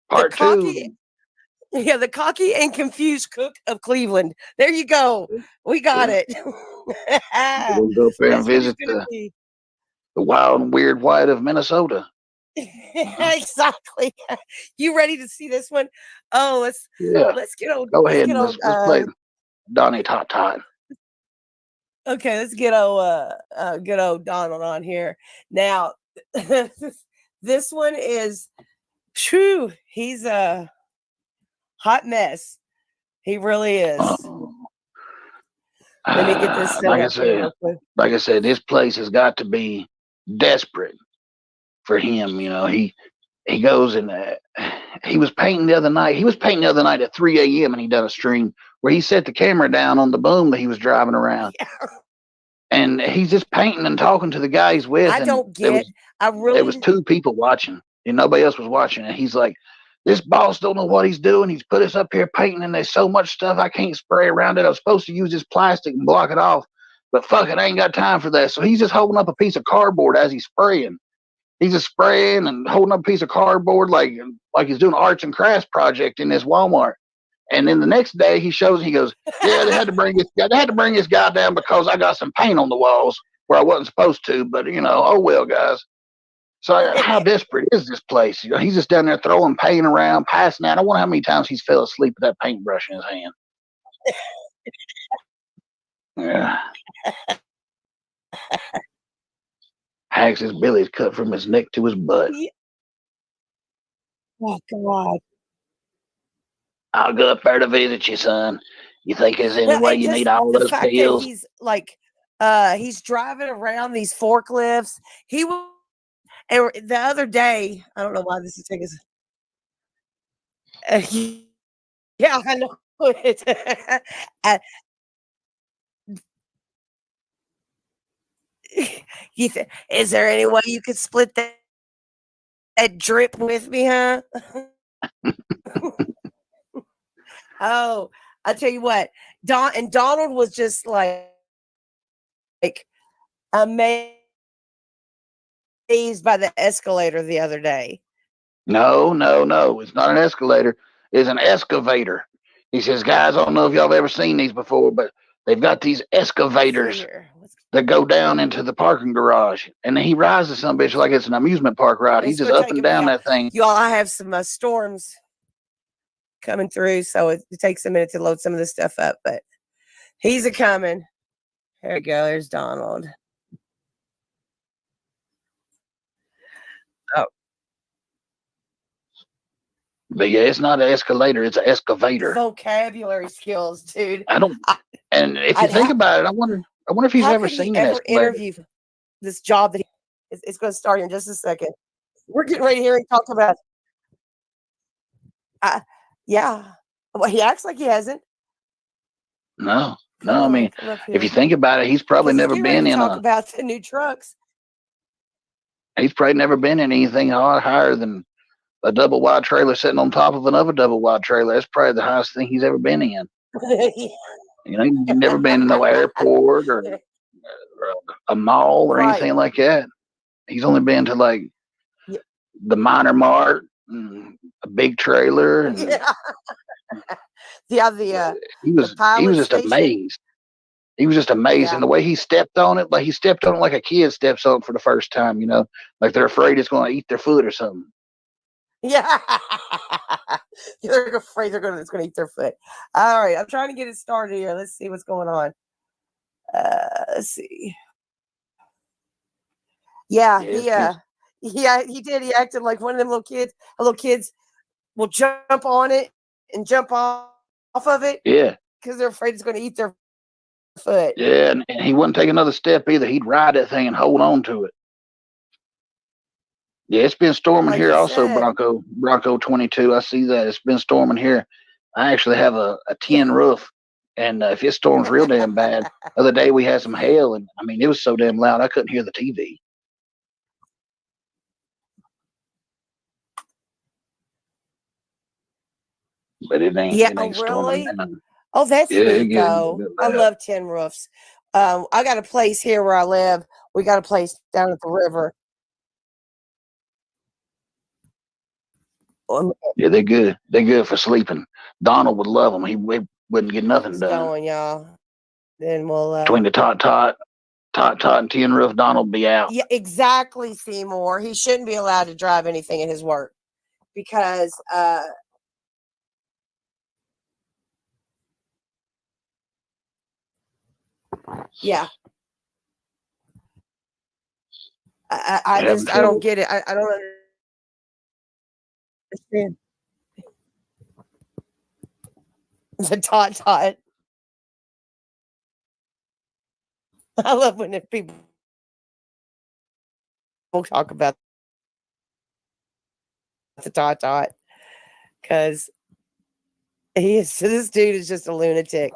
Part 2.
Yeah, the cocky and confused Cook of Cleveland. There you go. We got it.
We'll go up there and visit the wild and weird white of Minnesota.
Exactly. You ready to see this one? Oh, let's get old.
Go ahead and let's play Donnie Tot.
Okay, let's get good old Donald on here. Now, this one is true. He's a hot mess. He really is. Let me get this.
Like I said, this place has got to be desperate for him. You know, he goes and he was painting the other night. He was painting the other night at 3 a.m. and he done a stream where he set the camera down on the boom that he was driving around. Yeah. And he's just painting and talking to the guy he's with.
I don't get.
There was 2 people watching, and nobody else was watching. And he's like, this boss don't know what he's doing. He's put us up here painting, and there's so much stuff I can't spray around it. I was supposed to use this plastic and block it off, but fuck it, I ain't got time for that. So he's just holding up a piece of cardboard as he's spraying. He's just spraying and holding up a piece of cardboard like he's doing an arts and crafts project in this Walmart. And then the next day he goes, yeah, they had to bring this guy down because I got some paint on the walls where I wasn't supposed to. But oh well, guys. So how desperate is this place? He's just down there throwing paint around, passing out. I wonder how many times he's fell asleep with that paintbrush in his hand. Yeah. Hags' belly's cut from his neck to his butt.
Oh God.
I'll go up there to visit you, son. You think there's any way you need all
the
those
fact
pills?
that he's like he's driving around these forklifts. He was, and the other day, I don't know why this is taking us. Yeah, I know it. Is there any way you could split that drip with me, huh? Oh, I'll tell you what, Donald was just like amazed by the escalator the other day.
No. It's not an escalator. It's an excavator. He says, guys, I don't know if y'all have ever seen these before, but they've got these excavators that go down into the parking garage. And he rides to some bitch like it's an amusement park ride. He's just up and down that thing.
Y'all, I have some storms coming through, so it takes a minute to load some of this stuff up, but he's coming. There we go. There's Donald. Oh.
But yeah, it's not an escalator, it's an excavator.
Vocabulary skills, dude.
And if you think about it, I wonder if he's ever seen an excavator.
Interview this job that it's going to start in just a second. We're getting ready to hear him talk about. Yeah. Well, he acts like he hasn't.
No. I mean, if you think about it, he's probably never been in
about the new trucks.
He's probably never been in anything higher than a double wide trailer sitting on top of another double wide trailer. That's probably the highest thing he's ever been in. He's never been in no airport or a mall or anything like that. He's only been to like the minor mart, and a big trailer. And,
he was
just amazed. He was just amazed, and the way he stepped on it, like he stepped on it like a kid steps on it for the first time. Like they're afraid it's going to eat their foot or something.
Yeah, they're afraid it's going to eat their foot. All right, I'm trying to get it started here. Let's see what's going on. Let's see. Yeah, he did. He acted like one of them little kids. Little kids will jump on it and jump off of it.
Yeah,
because they're afraid it's going to eat their foot.
Yeah, and he wouldn't take another step either. He'd ride that thing and hold on to it. Yeah, it's been storming
like
here also,
said.
Bronco 22. I see that. It's been storming here. I actually have a tin roof, and if it storms real damn bad, the other day we had some hail, and I mean, it was so damn loud I couldn't hear the TV. But it ain't.
Yeah,
it ain't
really?
storming.
Oh, that's neat, though. I
loud.
love tin roofs. I got a place here where I live. We got a place down at the river.
Yeah, they're good. They're good for sleeping. Donald would love them. He wouldn't get nothing done.
Going, y'all. Then we'll
between the tot and tin roof, Donald be out.
Yeah, exactly, Seymour. He shouldn't be allowed to drive anything at his work because yeah. I don't get it. I don't understand. The tot. I love when people talk about the tot because this dude is just a lunatic.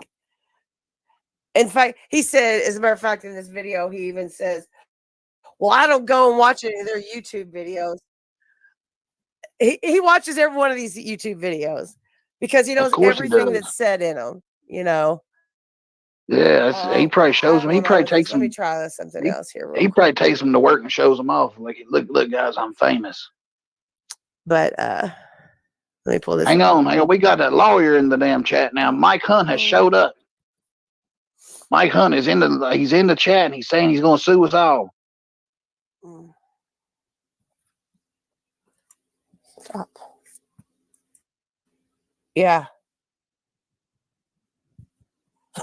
In fact, he said, as a matter of fact, in this video, he even says, well, I don't go and watch any of their YouTube videos. He watches every one of these YouTube videos because he knows
course he
everything
does.
that's said in them. You know.
Yeah, he probably shows them. He probably takes
Let me
them.
try something
He,
else here.
he probably takes them to work and shows them off. Like, look, guys, I'm famous.
But let me pull this.
Hang on. We got a lawyer in the damn chat now. Mike Hunt has showed up. Mike Hunt is he's in the chat and he's saying he's going to sue us all.
Stop. Yeah.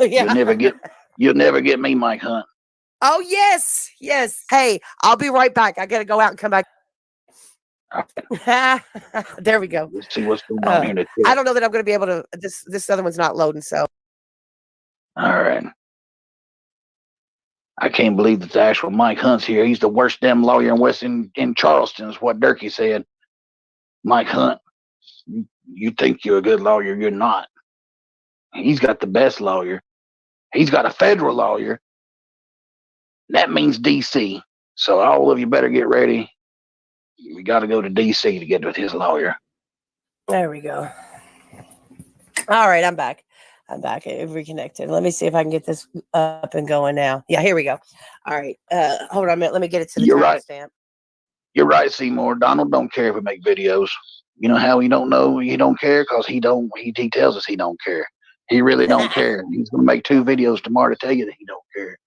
Yeah.
You'll never get me, Mike Hunt.
Oh yes. Hey, I'll be right back. I gotta go out and come back. There we go.
Let's see what's going on here.
I don't know that I'm gonna be able to. This other one's not loading. So.
All right. I can't believe that the actual Mike Hunt's here. He's the worst damn lawyer in Charleston, is what Durkee said. Mike Hunt, you think you're a good lawyer, you're not. He's got the best lawyer. He's got a federal lawyer. That means DC. So all of you better get ready. We got to go to DC to get with his lawyer.
There we go. All right, I'm back. I've reconnected. Let me see if I can get this up and going now. Yeah, here we go. All right. Hold on a minute. Let me get it to the timestamp.
You're right, Seymour. Donald don't care if we make videos. You know how he don't know he don't care? Because he tells us he don't care. He really don't care. He's gonna make 2 videos tomorrow to tell you that he don't care.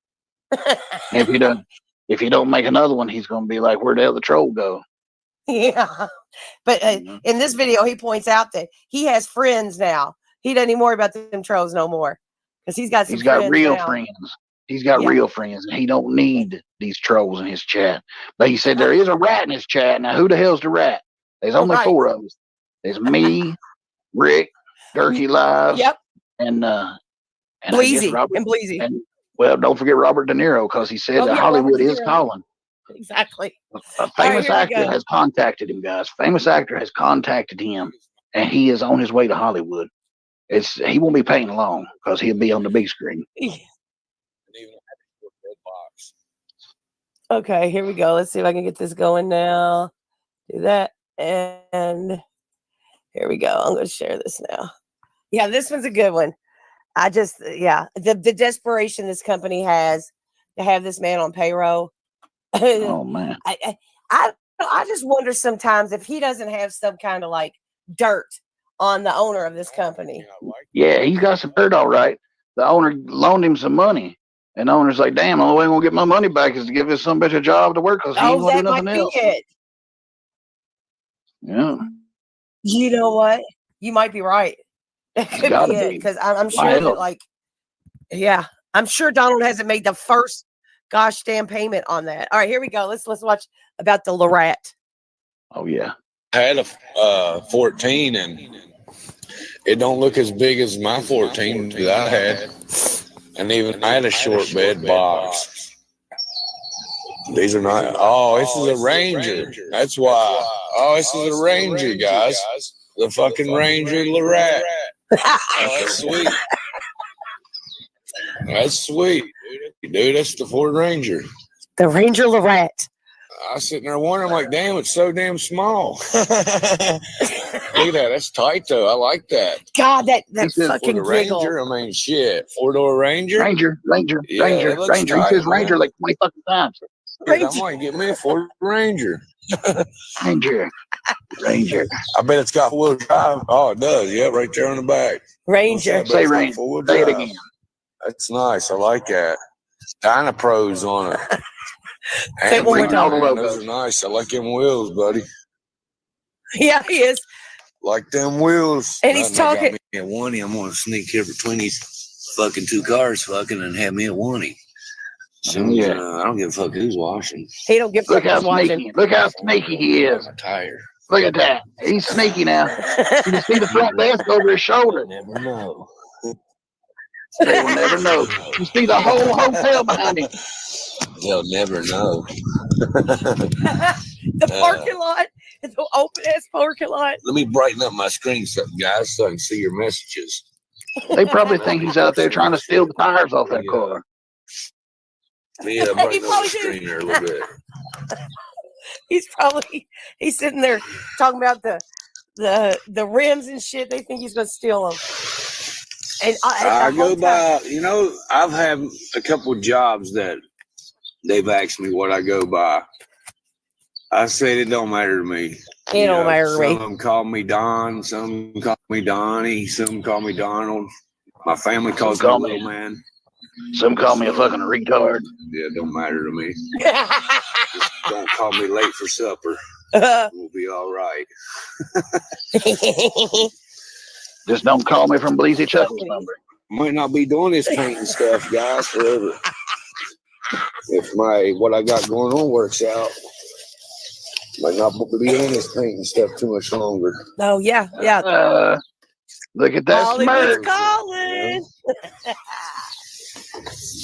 If he don't make another one, he's gonna be like, where'd the other troll go?
Yeah. But in this video, he points out that he has friends now. He doesn't even worry about them trolls no more. Because he's got
real friends. He's got real friends, and he don't need these trolls in his chat. But he said there is a rat in his chat. Now, who the hell's the rat? There's only 4 of us. There's me, Rick, Durkee Live, and
Bleezy.
Robert,
and Bleezy.
And, well, don't forget Robert De Niro, because he said that Hollywood is calling.
Exactly.
A famous actor has contacted him, guys. Famous actor has contacted him, and he is on his way to Hollywood. He won't be paying long because he'll be on the big screen.
Okay, here we go. Let's see if I can get this going now. Do that, and here we go. I'm going to share this now. Yeah, this one's a good one. The desperation this company has to have this man on payroll.
Oh man,
I just wonder sometimes if he doesn't have some kind of like dirt on the owner of this company.
Yeah, he's got some dirt, all right. The owner loaned him some money, and the owner's like, "Damn, the only way I'm gonna get my money back is to give this some bitch a job to work, because he ain't gonna do nothing else." Yeah.
You know what? You might be right. That could be it, because I'm sure that, like, I'm sure Donald hasn't made the first gosh damn payment on that. All right, here we go. Let's watch about the Lorat.
Oh yeah.
I had a 14, and it don't look as big as my 14 that I had. And even I had a short bed box. These are not. Oh, this is a Ranger. That's why. Oh, this is a Ranger, guys. The fucking Ranger Lorat. Oh, that's sweet. That's sweet, dude. That's the Ford Ranger.
The Ranger Lorat.
I was sitting there wondering, like, damn, it's so damn small. Look at that. That's tight, though. I like that.
God, that fucking
for the Ranger. I mean, shit. 4-door Ranger?
Ranger.
Yeah,
Ranger. He says Ranger like 20 fucking times.
I might get me a Ford Ranger.
Ranger.
I bet it's got 4-wheel drive. Oh, it does. Yeah, right there on the back.
Ranger.
Say Ranger. Say it again.
That's nice. I like that. Dynapros on it.
Say it one more time.
Those are nice. I like them wheels, buddy.
Yeah, he is.
Like them wheels.
And he's talking.
At one, I'm gonna sneak here between these fucking 2 cars, fucking, and have me a one. So I don't give a fuck who's washing.
He don't give a fuck who's watching.
Look how sneaky he is.
I'm tired.
Look at that. He's sneaky now. You can see the front desk over his shoulder.
Never know.
They will never know. You see the whole hotel behind him.
They'll never know.
The parking lot. The open ass parking lot.
Let me brighten up my screen, guys, so I can see your messages.
They probably think he's out there trying to steal the tires off that car.
Yeah, brighten up the screen there a little bit.
he's sitting there talking about the rims and shit. They think he's gonna steal them. And
I
the
go
whole time,
by, I've had a couple of jobs that they've asked me what I go by. I said it don't matter to me.
it don't matter to
Some
me.
of them call me Don, some of them call me Donnie, some call me Donald. My family calls me
call me-
Little Man.
Some call me a fucking retard.
Yeah, it don't matter to me. Just don't call me late for supper. We'll be all right.
Just don't call me from Bleezy Chuckles number.
Might not be doing this painting stuff, guys, forever. If what I got going on works out, might not be doing this painting stuff too much longer.
Oh yeah.
Look at that
Hollywood's
smirk.
calling.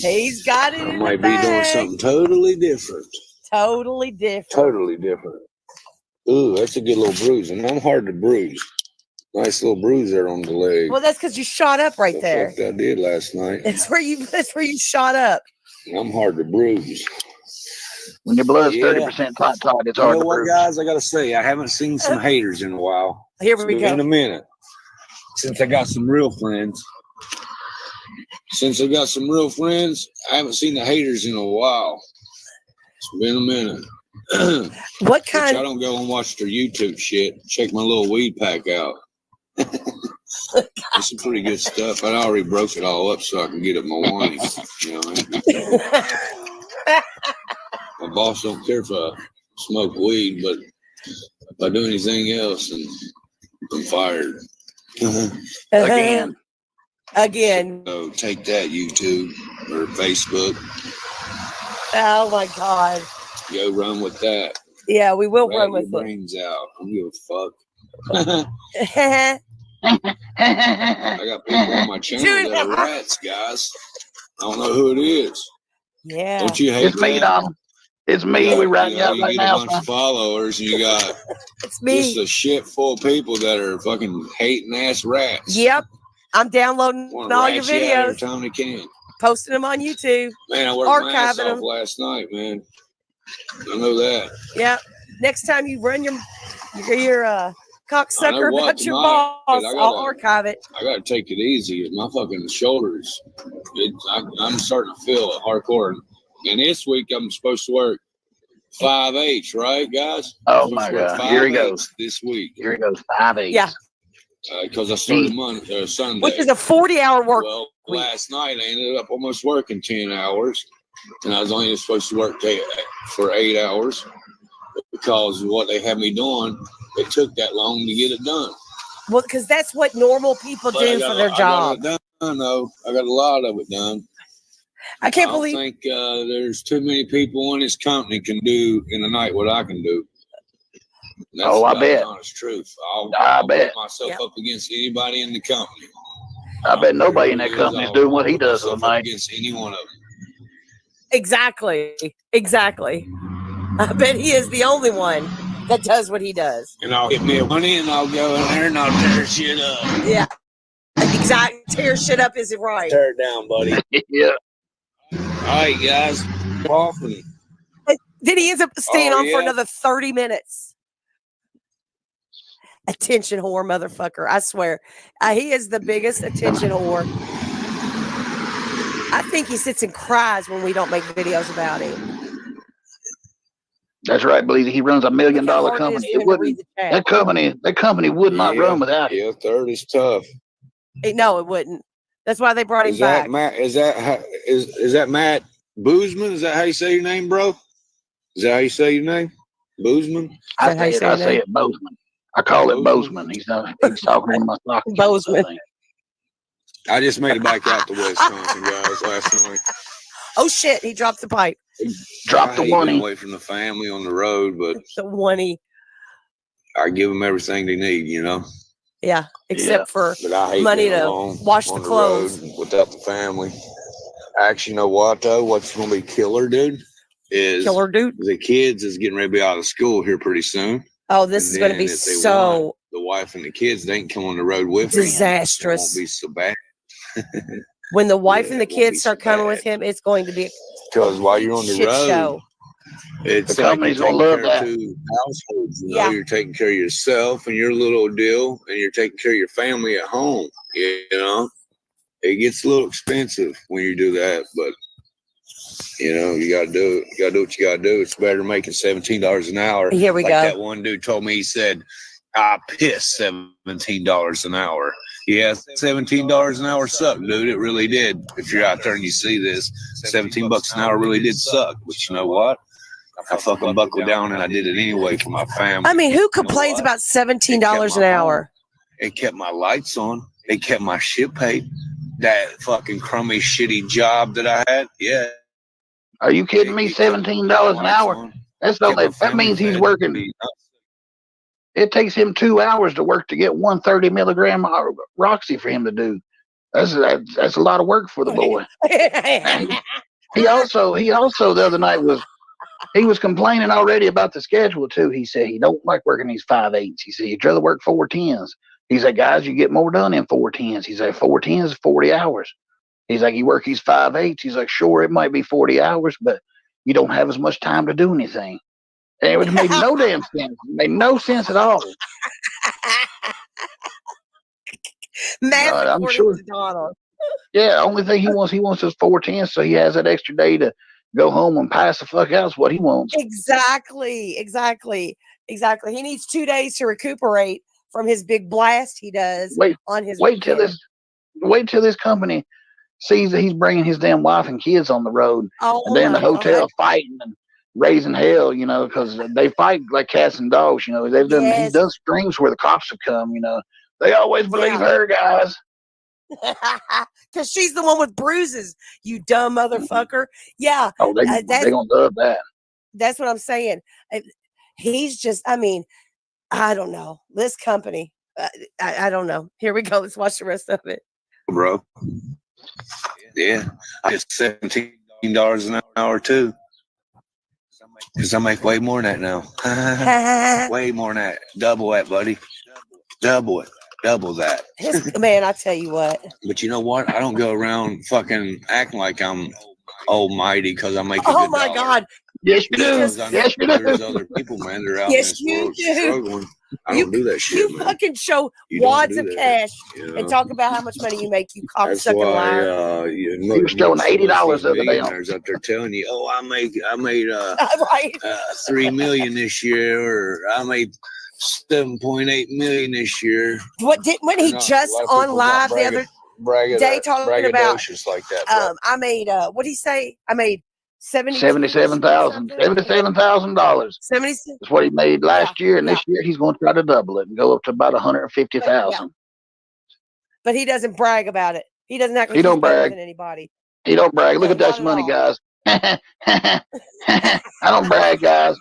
He's got it.
I
in
might
the
be doing
bag.
something totally different.
Totally different.
Totally different. Ooh, that's a good little bruise, and I'm hard to bruise. Nice little bruise there on the leg.
Well, that's because you shot up right
The
there.
fuck I did last night.
That's where you shot up.
I'm hard to bruise.
When your blood's
Yeah.
30% tight, it's
You
hard
know
to
what,
prove.
guys? I gotta say, I haven't seen some haters in a while.
Here
It's
we
been
go.
a minute since I got some real friends. Since I got some real friends, I haven't seen the haters in a while. It's been a minute.
What
Which
kind?
I don't go and watch their YouTube shit. Check my little weed pack out. It's some pretty good stuff. I already broke it all up so I can get it my warning. You know what I mean? My boss don't care if I smoke weed, but if I do anything else, then I'm fired.
Again.
Again.
So take that, YouTube or Facebook.
Oh my God.
Go run with that.
Yeah, we will
Rat
run
your
with
brains out. I don't give a fuck.
it.
I got people on my channel that are rats, guys. I don't know who it is.
Yeah.
Don't you hate
It's me,
that?
Donald. It's me. We riding out
You
right
get a
now,
bunch
son.
of followers, and you got
It's me.
just a shit full of people that are fucking hating ass rats.
Yep. I'm downloading
Want
all
to
your
rat you out every
videos,
time they can.
posting them on YouTube.
Man, I worked my ass
Archiving
off
them.
last night, man. I know that.
Yep. Next time you run your cocksucker
what,
about your
tonight,
boss,
I
I'll
gotta-
archive it.
I gotta take it easy. My fucking shoulders. I'm starting to feel it hardcore. And this week I'm supposed to work 5/8, right, guys?
Oh
I'm
my
supposed to work
God. Here he
5/8
goes.
this week.
Here he goes. 5/8.
Yeah.
Because I started Sunday.
Which is a 40-hour work
Well,
week.
last night I ended up almost working 10 hours, and I was only supposed to work for 8 hours because of what they had me doing. It took that long to get it done.
Well, because that's what normal people
But I
do
got
for
a-
their
I
job.
got it done, though. I got a lot of it done.
I can't
I don't
believe.
think there's too many people in this company can do in a night what I can do. That's
Oh, I
the
bet.
honest truth.
I
I'll
bet.
put myself
Yep.
up against anybody in the company.
I bet nobody in
It
that
is.
company's
I'll
doing what he
put
does
myself up
tonight.
against any one of them.
Exactly. I bet he is the only one that does what he does.
And I'll get me a money and I'll go in there and I'll tear shit up.
Yeah. Exactly. Tear shit up isn't right.
Tear it down, buddy.
Yeah.
All right, guys. Off and
Then he ends up staying
Oh,
on for
yeah.
another 30 minutes. Attention whore, motherfucker. I swear. He is the biggest attention whore. I think he sits and cries when we don't make videos about him.
That's right, Bleezy. He runs $1 million
Look how hard
company.
is
It
for him to read
wouldn't.
the chat.
That company would not run without him.
Yeah, third is tough.
No, it wouldn't. That's why they brought him
Is that
back.
Matt? Is that Matt Boozman? Is that how you say your name, bro? Is that how you say your name? Boozman?
that how you say
I
his
say
name?
it Bozeman. I call it Bozeman. He's talking to my stock.
Bozeman.
I just made it back out to Wisconsin, guys, last night.
Oh shit, he dropped the pipe.
Drop
I
the
hate
one.
being away from the family on the road, but
The one he,
I give them everything they need, you know.
yeah, except for
But I hate
money
being
to
alone
wash
on
the clothes.
road without the family. Actually, you know what though? What's going to be killer, dude? Is
killer dude.
the kids is getting ready to be out of school here pretty soon.
Oh, this is
And
going to
then
be
if they
so
want, the wife and the kids, they can come on the road with them. It won't
disastrous.
be so bad.
When the wife
Yeah,
and the
it won't be
kids
so
start coming
bad.
with him, it's going to be
Because while you're on the
shit
road,
show.
It's
The
like
company's
you're
gonna
taking
love
care of
that.
two households. You know,
Yeah.
you're taking care of yourself and your little deal, and you're taking care of your family at home. You know, it gets a little expensive when you do that, but you know, you gotta do it. You gotta do what you gotta do. It's better making $17 an hour.
Here we
like
go.
That one dude told me, he said, "I piss $17 an hour." Yeah, $17 an hour sucked, dude. It really did. If you're out there and you see this, $17 an hour really did suck. But you know what? I fucking buckled down and I did it anyway for my family.
I mean, who complains about $17 an hour?
It kept my lights on. It kept my shit paid. That fucking crummy, shitty job that I had, yeah.
Are you kidding me? $17 an hour? That's no. That means he's working. It takes him 2 hours to work to get 130 milligram Roxy for him to do. That's a lot of work for the boy. He also the other night he was complaining already about the schedule too. He said he don't like working these 5/8s. He said he'd rather work 4/10s. He said, guys, you get more done in 4/10s. He said 4/10s is 40 hours. He's like, you work these 5/8s. He's like, sure, it might be 40 hours, but you don't have as much time to do anything. And it made no damn sense. It made no sense at all. I'm sure.
To Donald.
Yeah, only thing he wants is 4/10, so he has that extra day to go home and pass the fuck out. Is what he wants.
Exactly. He needs 2 days to recuperate from his big blast he does on his
wait till this company sees that he's bringing his damn wife and kids on the road, and they're in the hotel fighting and raising hell, you know, because they fight like cats and dogs. You know, he's done streams where the cops have come. You know, they always believe her, guys.
Because she's the one with bruises, you dumb motherfucker. Yeah.
Oh, they're gonna love that.
That's what I'm saying. He's just, I mean, I don't know. This company, I don't know. Here we go. Let's watch the rest of it.
Bro. Yeah. I get $17 an hour too. Because I make way more than that now. Way more than that. Double that, buddy. Double it. Double that.
Man, I tell you what.
But you know what? I don't go around fucking acting like I'm almighty because I make a
Oh
good
my
dollar.
God.
Yes, you do.
Yes, you do. There's other people, man. They're out in this world struggling. I don't do that shit,
you
man.
fucking show wads of cash and talk about how much money you make, you cocksucking liar.
He was showing $80 the other day.
Millionaires up there telling you, "Oh, I made
right.
3 million this year, or I made 7.8 million this year."
What did when he just on live the other day talking about
like that,
I made what did he say? I made
$77,000. $77,000. That's what he made last year, and this year he's going to try to double it and go up to about 150,000.
But he doesn't brag about it. He doesn't act like
He don't
he's better
brag.
than anybody.
He don't brag. Look
No,
at that
not
money,
at
guys. I don't brag, guys.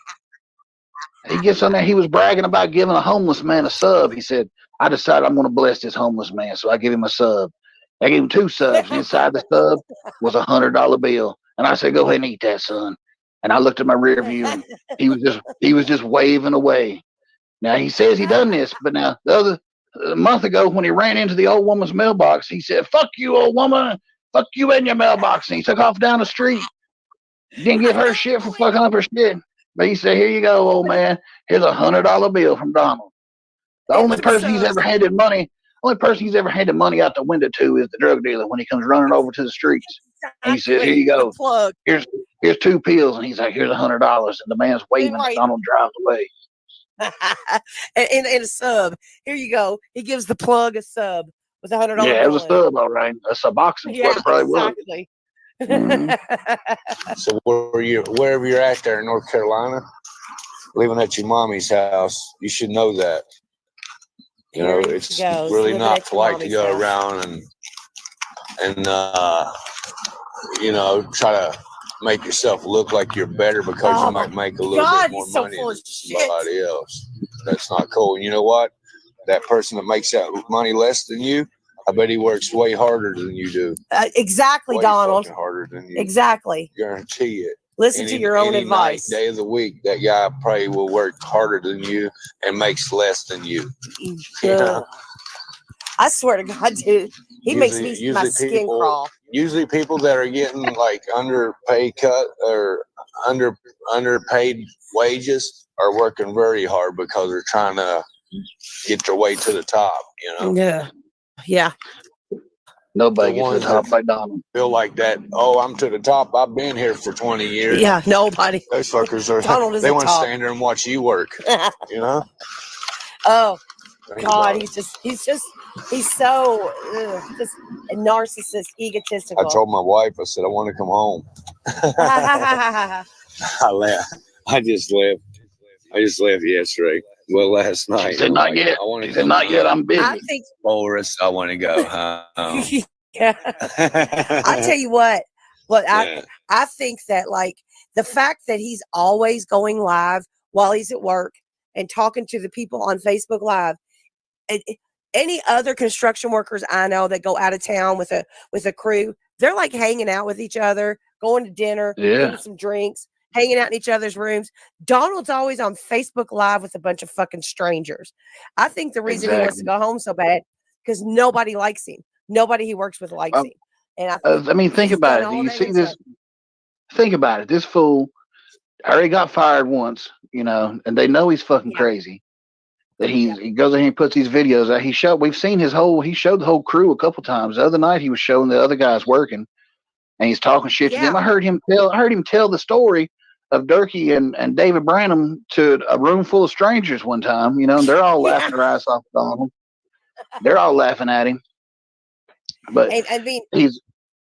He gets on there. He was bragging about giving a homeless man a sub. He said, I decided I'm going to bless this homeless man, so I give him a sub. I gave him 2 subs. Inside the sub was $100 bill. And I said, go ahead and eat that, son. And I looked at my rear view, and he was just waving away. Now, he says he done this, but now a month ago when he ran into the old woman's mailbox, he said, fuck you, old woman. Fuck you in your mailbox. And he took off down the street. Didn't give her shit for fucking up her shit. But he said, here you go, old man. Here's $100 bill from Donald. The only person he's ever handed money out the window to is the drug dealer when he comes running over to the streets. And he says, here you go. Here's 2 pills. And he's like, here's $100. And the man's waving and Donald drives away.
and a sub. Here you go. He gives the plug a sub with $100.
Yeah, it was a sub, all right. A Suboxone.
Yeah,
probably
exactly.
Was. Mm-hmm.
So wherever you're at there in North Carolina, living at your mommy's house, you should know that. You know, it's really not polite to go around and try to make yourself look like you're better because you might make a little bit more money than somebody else. That's not cool. And you know what? That person that makes that money less than you, I bet he works way harder than you do.
Exactly,
way
Donald.
Harder than you.
Exactly.
Guarantee it.
Listen to your own advice.
Day of the week, that guy probably will work harder than you and makes less than you.
I swear to God, dude, he makes my skin crawl.
usually people that are getting like underpaid cut or underpaid wages are working very hard because they're trying to get their way to the top, you know.
Yeah. Yeah.
Nobody
The
gets to the
ones
top
that
like Donald.
feel like that, oh, I'm to the top. I've been here for 20 years.
Yeah. Nobody.
Those fuckers are
Donald is
they
the
want to
top.
stand there and watch you work, you know?
Oh
Think
God,
about it.
he's so just narcissist,
I
egotistical.
told my wife, I said, I want to come home. I left. I just left yesterday. Well, last night.
She said, not yet.
I want to
She said,
come
not yet. I'm busy.
I think.
Boris, I want to go home.
Yeah. I tell you what.
Yeah.
I think that like the fact that he's always going live while he's at work and talking to the people on Facebook Live. Any other construction workers I know that go out of town with a crew, they're like hanging out with each other, going to dinner, getting some drinks, hanging out in each other's rooms. Donald's always on Facebook Live with a bunch of fucking strangers. I think the reason he wants to go home so bad because nobody likes him. Nobody he works with likes him. And
I mean, think about it. Do you see this? Think about it. This fool already got fired once, you know, and they know he's fucking crazy. That he goes in here and puts these videos out. He showed the whole crew a couple times. The other night he was showing the other guys working, and he's talking shit to them. I heard him tell the story of Durkee and David Branham to a room full of strangers one time, you know, and they're all laughing their ass off on him. They're all laughing at him. But
I mean,
he's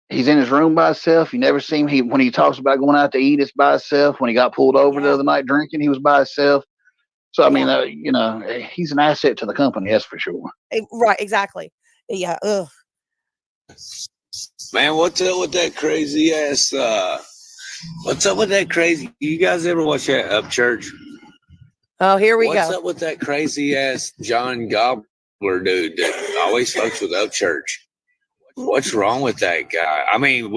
in his room by himself. You never see him. When he talks about going out to eat, it's by himself. When he got pulled over the other night drinking, he was by himself. So I mean, you know, he's an asset to the company, that's for sure.
Right, exactly. Yeah. Ugh.
Man, what's up with that crazy ass? What's up with that crazy? You guys ever watch that Upchurch?
Oh, here we go.
What's up with that crazy ass John Gobbler dude that always fucks with Upchurch? What's wrong with that guy? I mean,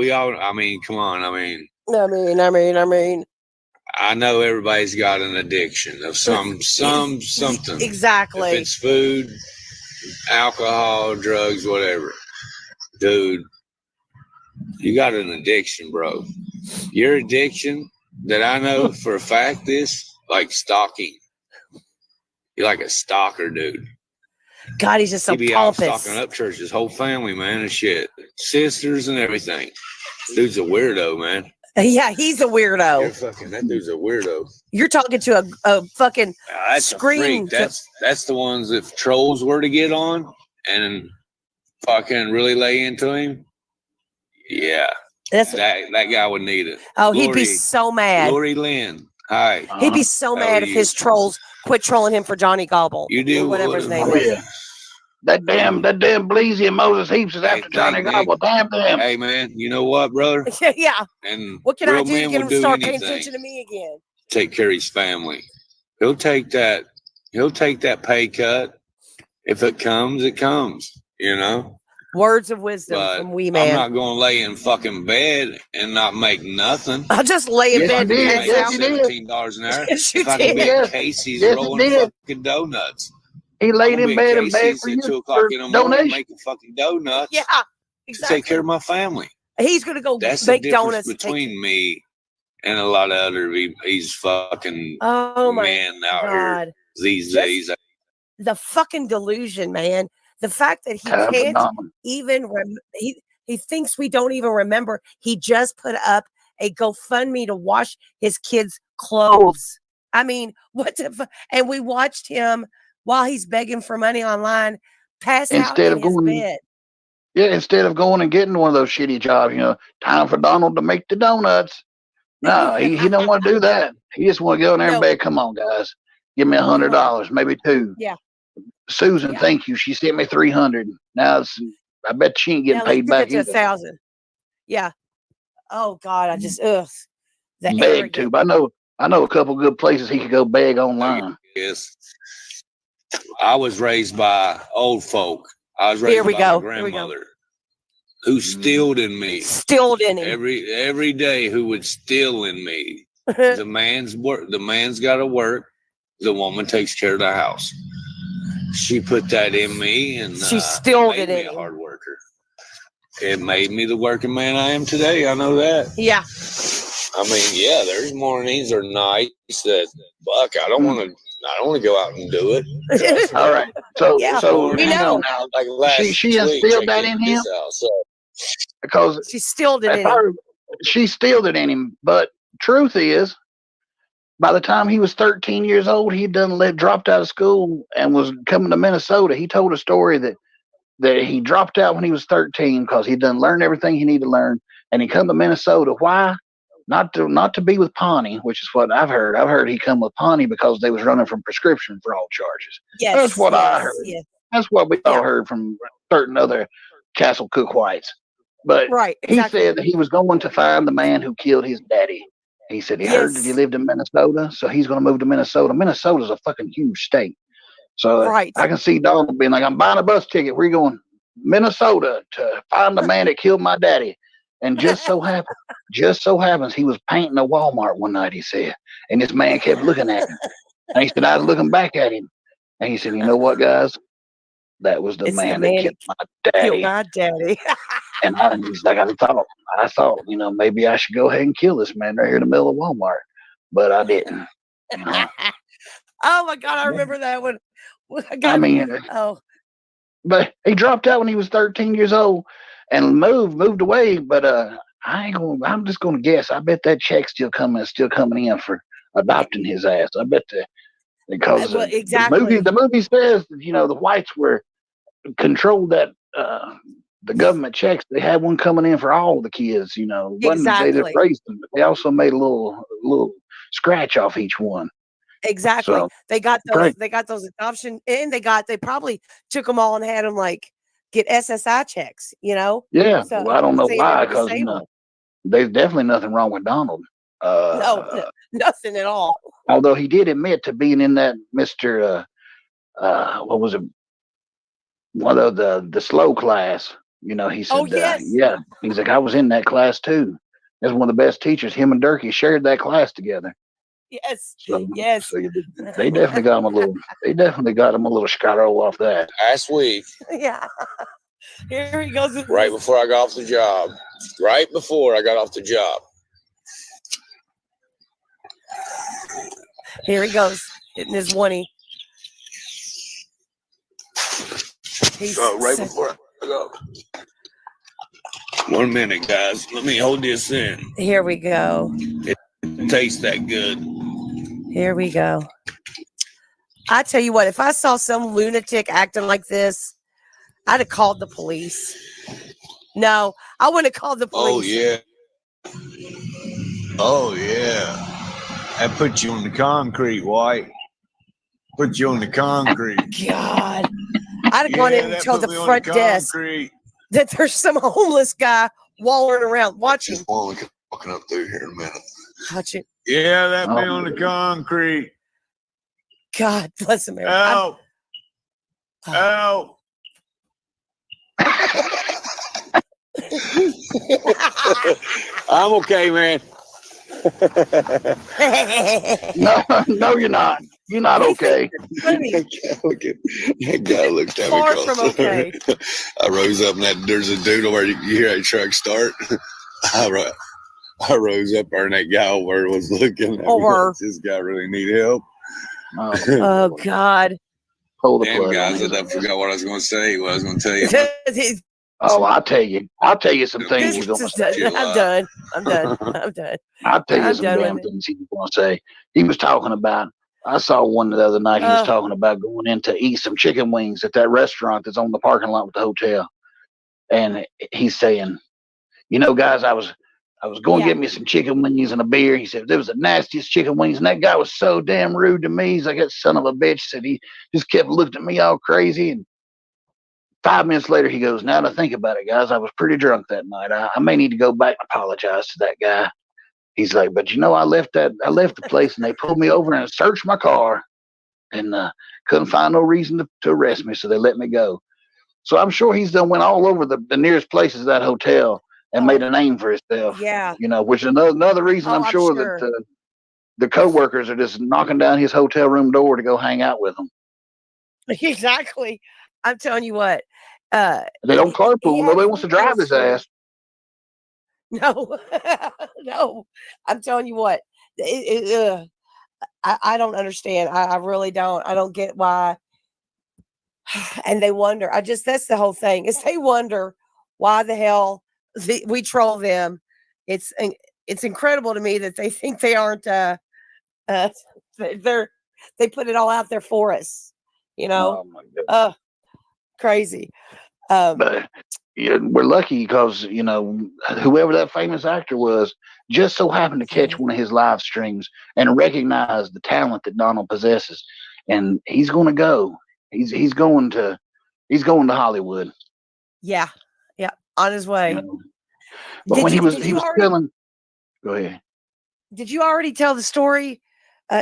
come on. I mean, I know everybody's got an addiction of something.
Exactly.
If it's food, alcohol, drugs, whatever. Dude, you got an addiction, bro. Your addiction that I know for a fact is like stalking. You're like a stalker, dude.
God, he's just so
he be out
pompous.
stalking Upchurch, his whole family, man, and shit. Sisters and everything. Dude's a weirdo, man.
Yeah, he's a weirdo.
That dude's a weirdo.
You're talking to a fucking
that's
screen.
A freak. That's the ones if trolls were to get on and fucking really lay into him. Yeah, that guy would need it.
Oh, he'd be so mad.
Lori Lynn. Hi.
He'd be so mad if his trolls quit trolling him for Johnny Gobble.
You do
whatever his name is.
That damn Bleezy and Moses Heaps is after Johnny Gobble. Damn them.
Hey man, you know what, brother?
Yeah.
And
what can I do to get him to start paying attention to me again?
Take care of his family. He'll take that pay cut. If it comes, it comes. You know.
Words of wisdom from Wee Man.
I'm not going to lay in fucking bed and not make nothing.
I'll just lay in bed and
pass out $17 an hour.
Yes, you
if I can
did.
get Casey's rolling fucking donuts.
He laid in bed and begged for you
at 2 o'clock in the morning making fucking donuts.
Yeah, exactly.
To take care of my family.
He's going to go
That's
make
the difference
donuts
between me and a lot of other these fucking men out here these days.
The fucking delusion, man. The fact that he can't even he thinks we don't even remember. He just put up a GoFundMe to wash his kids' clothes. I mean, what the and we watched him while he's begging for money online pass out in his bed.
Yeah, instead of going and getting one of those shitty jobs, you know, time for Donald to make the donuts. No, he don't want to do that. He just want to go in there and beg, come on, guys, give me $100, maybe $2.
Yeah.
Susan, thank you. She sent me $300. Now I bet she ain't getting paid back
to $1,000. Yeah. Oh God, I just
beg too. But I know a couple good places he could go beg online.
Yes. I was raised by old folk. I was raised by my grandmother who stilled in me.
Stilled in him.
Every day who would still in me. The man's got to work. The woman takes care of the house. She put that in me, and
she stilled it
made
in
me a hard worker. it made me the working man I am today. I know that.
Yeah.
I mean, yeah, there's mornings or nights that, fuck, I don't want to go out and do it.
All right. So,
Yeah,
so
we
hang
know.
on now.
Like last
She
week,
instilled
I
that
get
in him
this out, so.
because
She stilled it
if
in him.
she instilled it in him. But truth is, by the time he was 13 years old, he'd dropped out of school and was coming to Minnesota. He told a story that he dropped out when he was 13 because he'd done learned everything he needed to learn, and he come to Minnesota. Why? Not to be with Pawnee, which is what I've heard. I've heard he come with Pawnee because they was running from prescription fraud charges.
Yes.
That's what I heard.
Yes.
That's what we all heard from certain other Castle Cook whites. But
Right.
he
Exactly.
said that he was going to find the man who killed his daddy. He said he heard that he lived in Minnesota, so he's going to move to Minnesota. Minnesota's a fucking huge state. So
Right.
I can see Donald being like, I'm buying a bus ticket. We're going Minnesota to find the man that killed my daddy. And just so happens, he was painting a Walmart one night, he said. And this man kept looking at him. And he said, I was looking back at him. And he said, you know what, guys? That was the man that killed my daddy.
Killed my daddy.
And he's like, I thought, maybe I should go ahead and kill this man right here in the middle of Walmart. But I didn't.
Oh my God, I remember that one.
But he dropped out when he was 13 years old and moved away. But I'm just gonna guess. I bet that check's still coming in for adopting his ass. I bet because the movie says the whites were controlled that the government checks. They had one coming in for all the kids. They just raised them, but they also made a little scratch off each one.
Exactly.
So,
they got those adoption, and they probably took them all and had them get SSI checks.
Yeah.
So,
well, I don't know why, because there's definitely nothing wrong with Donald.
No, nothing at all.
Although he did admit to being in that Mr. What was it? One of the slow class. He said, yeah. He's like, I was in that class too. That's one of the best teachers. Him and Durkee shared that class together.
Yes.
So they definitely got him a little. Scotto off that.
Last week.
Yeah. Here he goes.
Right before I got off the job. Right before I got off the job.
Here he goes, hitting his 1-y.
Right before I go. 1 minute, guys. Let me hold this in.
Here we go.
It tastes that good.
Here we go. I tell you what, if I saw some lunatic acting like this, I'd have called the police. No, I wouldn't have called the police.
Oh, yeah. That puts you on the concrete, White. Put you on the concrete.
God. I'd have gone in and told the front desk that there's some homeless guy wallering around. Watch him.
Walking up through here in a minute.
Watch it.
Yeah, that be on the concrete.
God bless America.
Help. Help. I'm okay, man.
No, you're not. You're not okay.
That guy looked at me.
Far from okay.
I rose up and there's a dude over. You hear a truck start. I rose up there and that guy over was looking at me. Does this guy really need help?
Oh God.
Damn, guys, I forgot what I was going to say. What I was going to tell you.
I'll tell you some things you're going to say.
I'm done.
I'll tell you some damn things he's going to say. He was talking about, I saw one the other night. He was talking about going in to eat some chicken wings at that restaurant that's on the parking lot with the hotel. And he's saying, guys, I was going to get me some chicken wings and a beer. He said, there was the nastiest chicken wings. And that guy was so damn rude to me. He's like, that son of a bitch. Said he just kept looking at me all crazy. And 5 minutes later, he goes, now to think about it, guys, I was pretty drunk that night. I may need to go back and apologize to that guy. He's like, but I left the place and they pulled me over and searched my car and couldn't find no reason to arrest me. So they let me go. So I'm sure he's done went all over the nearest places of that hotel and made a name for himself.
Yeah.
Which is another reason I'm sure that the coworkers are just knocking down his hotel room door to go hang out with him.
Exactly. I'm telling you what,
They don't
he
carpool. Nobody wants to drive his
actually
ass.
no, no. I'm telling you what, I don't understand. I really don't. I don't get why. And they wonder. That's the whole thing is they wonder why the hell we troll them. It's it's incredible to me that they think they aren't. Uh, they're they put it all out there for us. You know,
Oh my god!
crazy.
But yeah, we're lucky because whoever that famous actor was just so happened to catch one of his live streams and recognize the talent that Donald possesses, and he's going to go. He's going to Hollywood.
Yeah, yeah, on his way.
You know? But when he was telling, go ahead.
Did you already tell the story?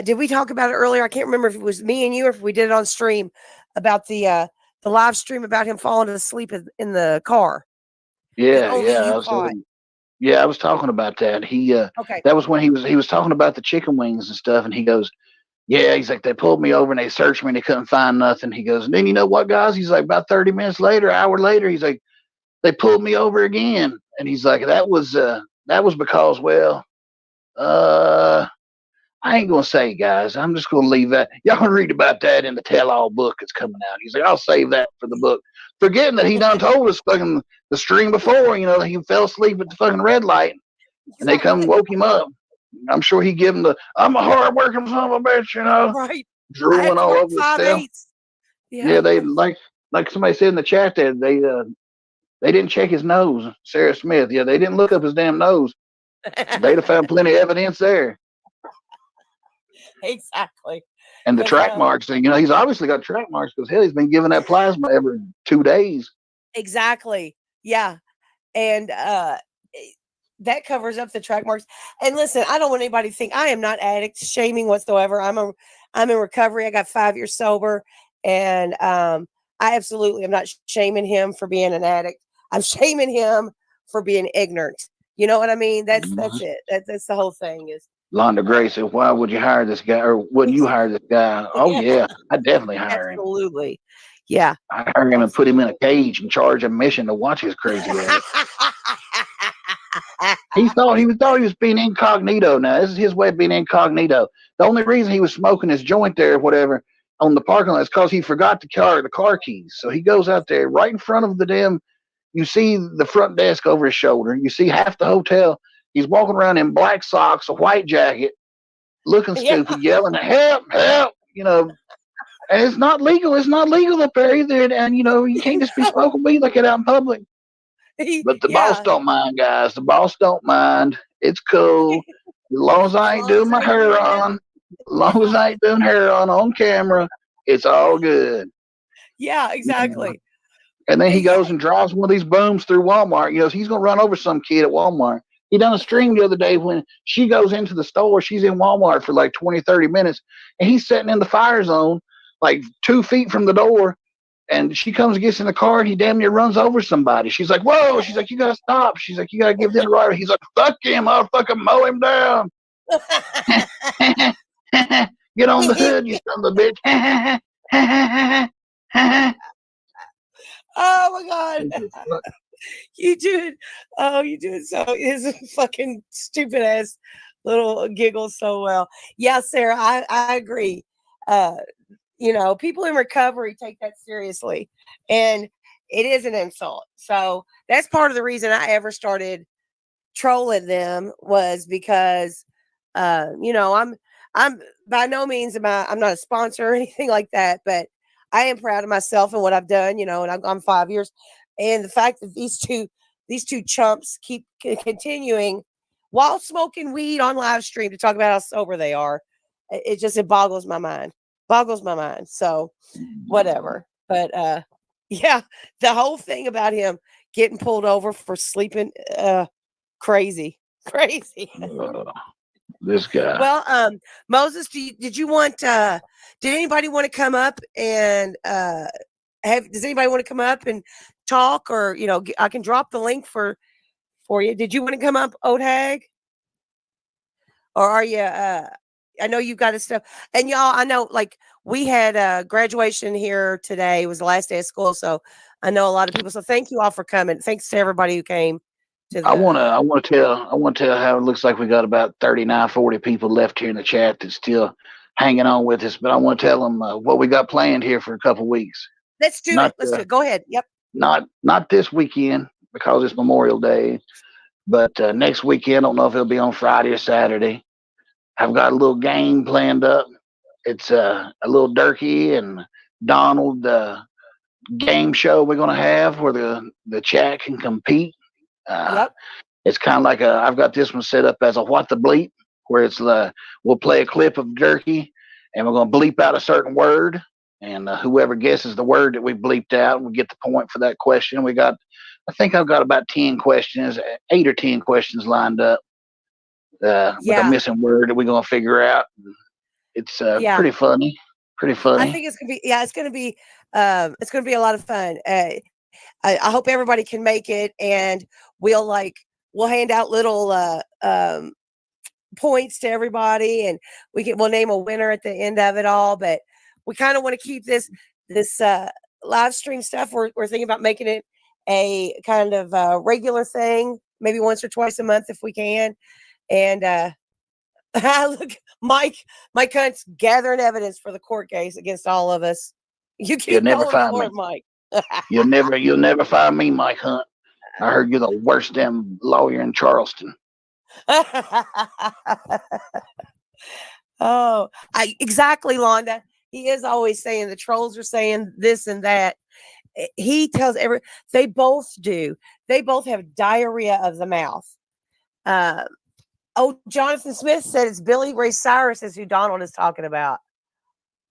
Did we talk about it earlier? I can't remember if it was me and you or if we did it on stream about the live stream about him falling asleep in the car.
Yeah,
Only
yeah.
you caught.
I was talking about that.
Okay.
That was when he was talking about the chicken wings and stuff, and he goes, yeah, he's like, they pulled me over and they searched me and they couldn't find nothing. He goes, and then you know what, guys? He's like, about 30 minutes later, hour later, he's like, they pulled me over again. And he's like, that was because, well, I ain't gonna say, guys. I'm just gonna leave that. Y'all can read about that in the tell-all book that's coming out. He's like, I'll save that for the book. Forgetting that he done told us fucking the stream before, that he fell asleep at the fucking red light and they come and woke him up. I'm sure he give him I'm a hard working son of a bitch,
Right.
drooling all over himself. Yeah, they like somebody said in the chat that they didn't check his nose, Sarah Smith. Yeah, they didn't look up his damn nose. They'd have found plenty of evidence there.
Exactly.
And the track marks, he's obviously got track marks because hell, he's been giving that plasma every 2 days.
Exactly. Yeah. And that covers up the track marks. And listen, I don't want anybody to think I am not addict shaming whatsoever. I'm in recovery. I got 5 years sober, and I absolutely am not shaming him for being an addict. I'm shaming him for being ignorant. You know what I mean? That's it. That's the whole thing is.
Londa Gray said, why would you hire this guy? Or wouldn't you hire this guy? Oh, yeah, I definitely hire him.
Absolutely. Yeah.
I hire him and put him in a cage and charge admission to watch his crazy ass. He thought he was being incognito. Now, this is his way of being incognito. The only reason he was smoking his joint there or whatever on the parking lot is because he forgot the car keys. So he goes out there right in front of the damn, you see the front desk over his shoulder. You see half the hotel. He's walking around in black socks, a white jacket, looking stupid, yelling, help, help, and it's not legal. It's not legal up there either. And, you can't just be smoking weed like it out in public. But the boss don't mind, guys. The boss don't mind. It's cool. As long as I ain't doing my hair on, as long as I ain't doing hair on camera, it's all good.
Yeah, exactly.
And then he goes and drives one of these booms through Walmart. He's going to run over some kid at Walmart. He done a stream the other day when she goes into the store. She's in Walmart for like 20, 30 minutes. And he's sitting in the fire zone, like 2 feet from the door. And she comes and gets in the car and he damn near runs over somebody. She's like, whoa. She's like, you got to stop. She's like, you got to give them the right. He's like, fuck him. I'll fucking mow him down. Get on the hood, you son of a bitch.
Oh my God. You do it. Oh, you do it so his fucking stupid ass little giggle so well. Yeah, Sarah, I agree. People in recovery take that seriously, and it is an insult. So that's part of the reason I ever started trolling them was because, I'm by no means I'm not a sponsor or anything like that, but I am proud of myself and what I've done, and I'm 5 years. And the fact that these two chumps keep continuing while smoking weed on live stream to talk about how sober they are, it boggles my mind. So whatever. But yeah, the whole thing about him getting pulled over for sleeping, crazy.
This guy.
Well, Moses, did anybody want to come up and does anybody want to come up and talk, or I can drop the link for you. Did you want to come up, Old Hag? Or are you I know you got this stuff. And y'all, I know like we had graduation here today. It was the last day of school, so I know a lot of people. So thank you all for coming. Thanks to everybody who came to the.
I want to tell how it looks like we got about 39, 40 people left here in the chat that's still hanging on with us. But I want to tell them what we got planned here for a couple weeks.
Let's do
Not
it. Let's do it. Go ahead. Yep.
not this weekend because it's Memorial Day, but next weekend. I don't know if it'll be on Friday or Saturday. I've got a little game planned up. It's a little Durkee and Donald game show we're gonna have where the chat can compete.
Yep.
It's kind of like I've got this one set up as a what the bleep, where it's we'll play a clip of Durkee and we're gonna bleep out a certain word, and whoever guesses the word that we bleeped out will get the point for that question. I think I've got about 10 questions, 8 or 10 questions lined up with a missing word that we're gonna figure out. It's pretty funny. Pretty funny.
I think it's gonna be it's gonna be a lot of fun. I hope everybody can make it, and we'll hand out little points to everybody, and we'll name a winner at the end of it all. But we kind of want to keep this live stream stuff. We're thinking about making it a kind of regular thing, maybe once or twice a month if we can. And look, Mike Hunt's gathering evidence for the court case against all of us. You keep
never
going
find
forward,
me.
Mike.
You'll never find me, Mike Hunt. I heard you're the worst damn lawyer in Charleston.
Exactly, Londa. He is always saying the trolls are saying this and that. He tells they both do. They both have diarrhea of the mouth. Jonathan Smith said it's Billy Ray Cyrus is who Donald is talking about.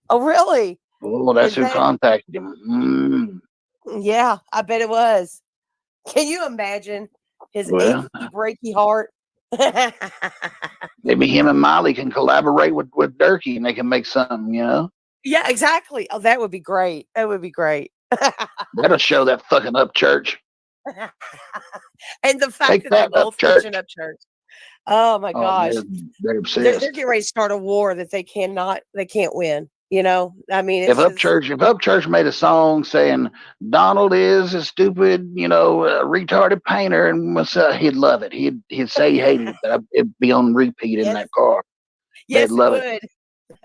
Oh, really?
Oh, that's who contacted him.
Yeah, I bet it was. Can you imagine his achy, breaky heart?
Maybe him and Miley can collaborate with Durkee and they can make something,
Yeah, exactly. Oh, that would be great. That would be great.
That'll show that fucking up church.
And the fact that they both mention up church. Oh my gosh.
They're obsessed.
They're getting ready to start a war that they can't win. I mean,
if Upchurch made a song saying Donald is a stupid, retarded painter, and he'd love it. He'd say he hated it, but it'd be on repeat in that car.
Yes,
they'd love it.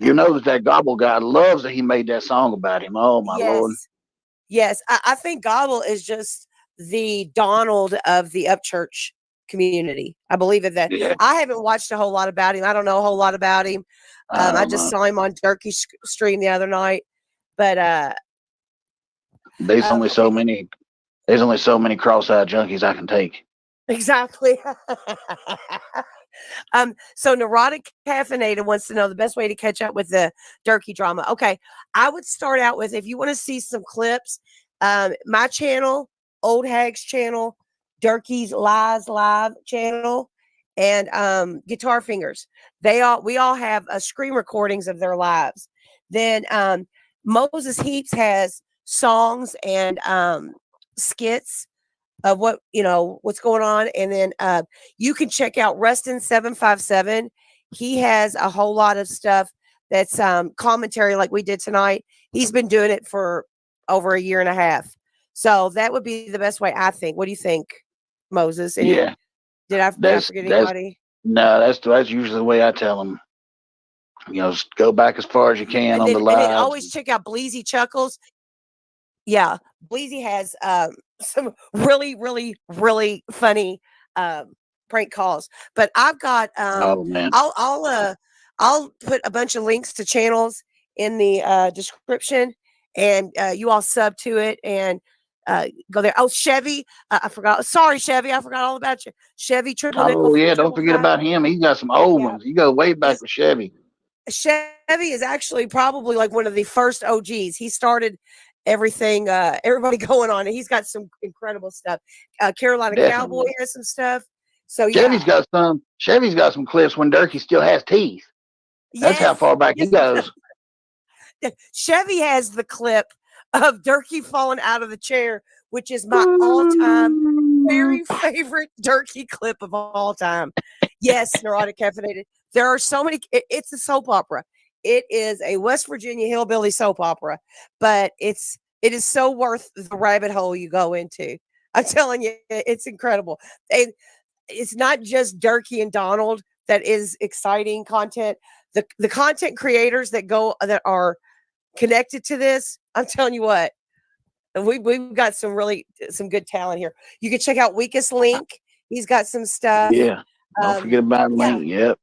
You know that Gobble guy loves that he made that song about him. Oh my Lord.
Yes, I think Gobble is just the Donald of the Upchurch community. I believe that.
Yeah.
I haven't watched a whole lot about him. I don't know a whole lot about him. I just saw him on Durkee's stream the other night, but
there's only so many cross-eyed junkies I can take.
Exactly. So Neurotic Caffeinated wants to know the best way to catch up with the Durkee drama. Okay, I would start out with, if you want to see some clips, my channel, Old Hag's channel, Durkee's Lies Live channel, and Guitar Fingers. We all have screen recordings of their lives. Then Moses Heaps has songs and skits of what's going on. And then you can check out Rustin757. He has a whole lot of stuff that's commentary like we did tonight. He's been doing it for over a year and a half. So that would be the best way, I think. What do you think, Moses? Did I forget anybody?
No, that's usually the way I tell them. Just go back as far as you can on the live.
And then always check out Bleezy Chuckles. Yeah, Bleezy has some really, really, really funny prank calls. But I've got
oh man,
I'll put a bunch of links to channels in the description, and you all sub to it and go there. Oh, Chevy, I forgot. Sorry, Chevy, I forgot all about you. Chevy Triple Nickel.
Oh yeah, don't forget about him. He's got some old ones. You go way back with Chevy.
Chevy is actually probably like one of the first OGs. He started everything, everybody going on, and he's got some incredible stuff. Carolina Cowboy has some stuff. So
Chevy's got some clips when Durkee still has teeth. That's how far back he goes.
Chevy has the clip of Durkee falling out of the chair, which is my all-time very favorite Durkee clip of all time. Yes, Neurotic Caffeinated. There are so many. It's a soap opera. It is a West Virginia hillbilly soap opera, but it's It is so worth the rabbit hole you go into. I'm telling you, it's incredible. And it's not just Durkee and Donald that is exciting content. The content creators that are connected to this, I'm telling you what, we've got some good talent here. You can check out Weakest Link. He's got some stuff.
Yeah. Don't forget about
Yeah.
Link. Yep.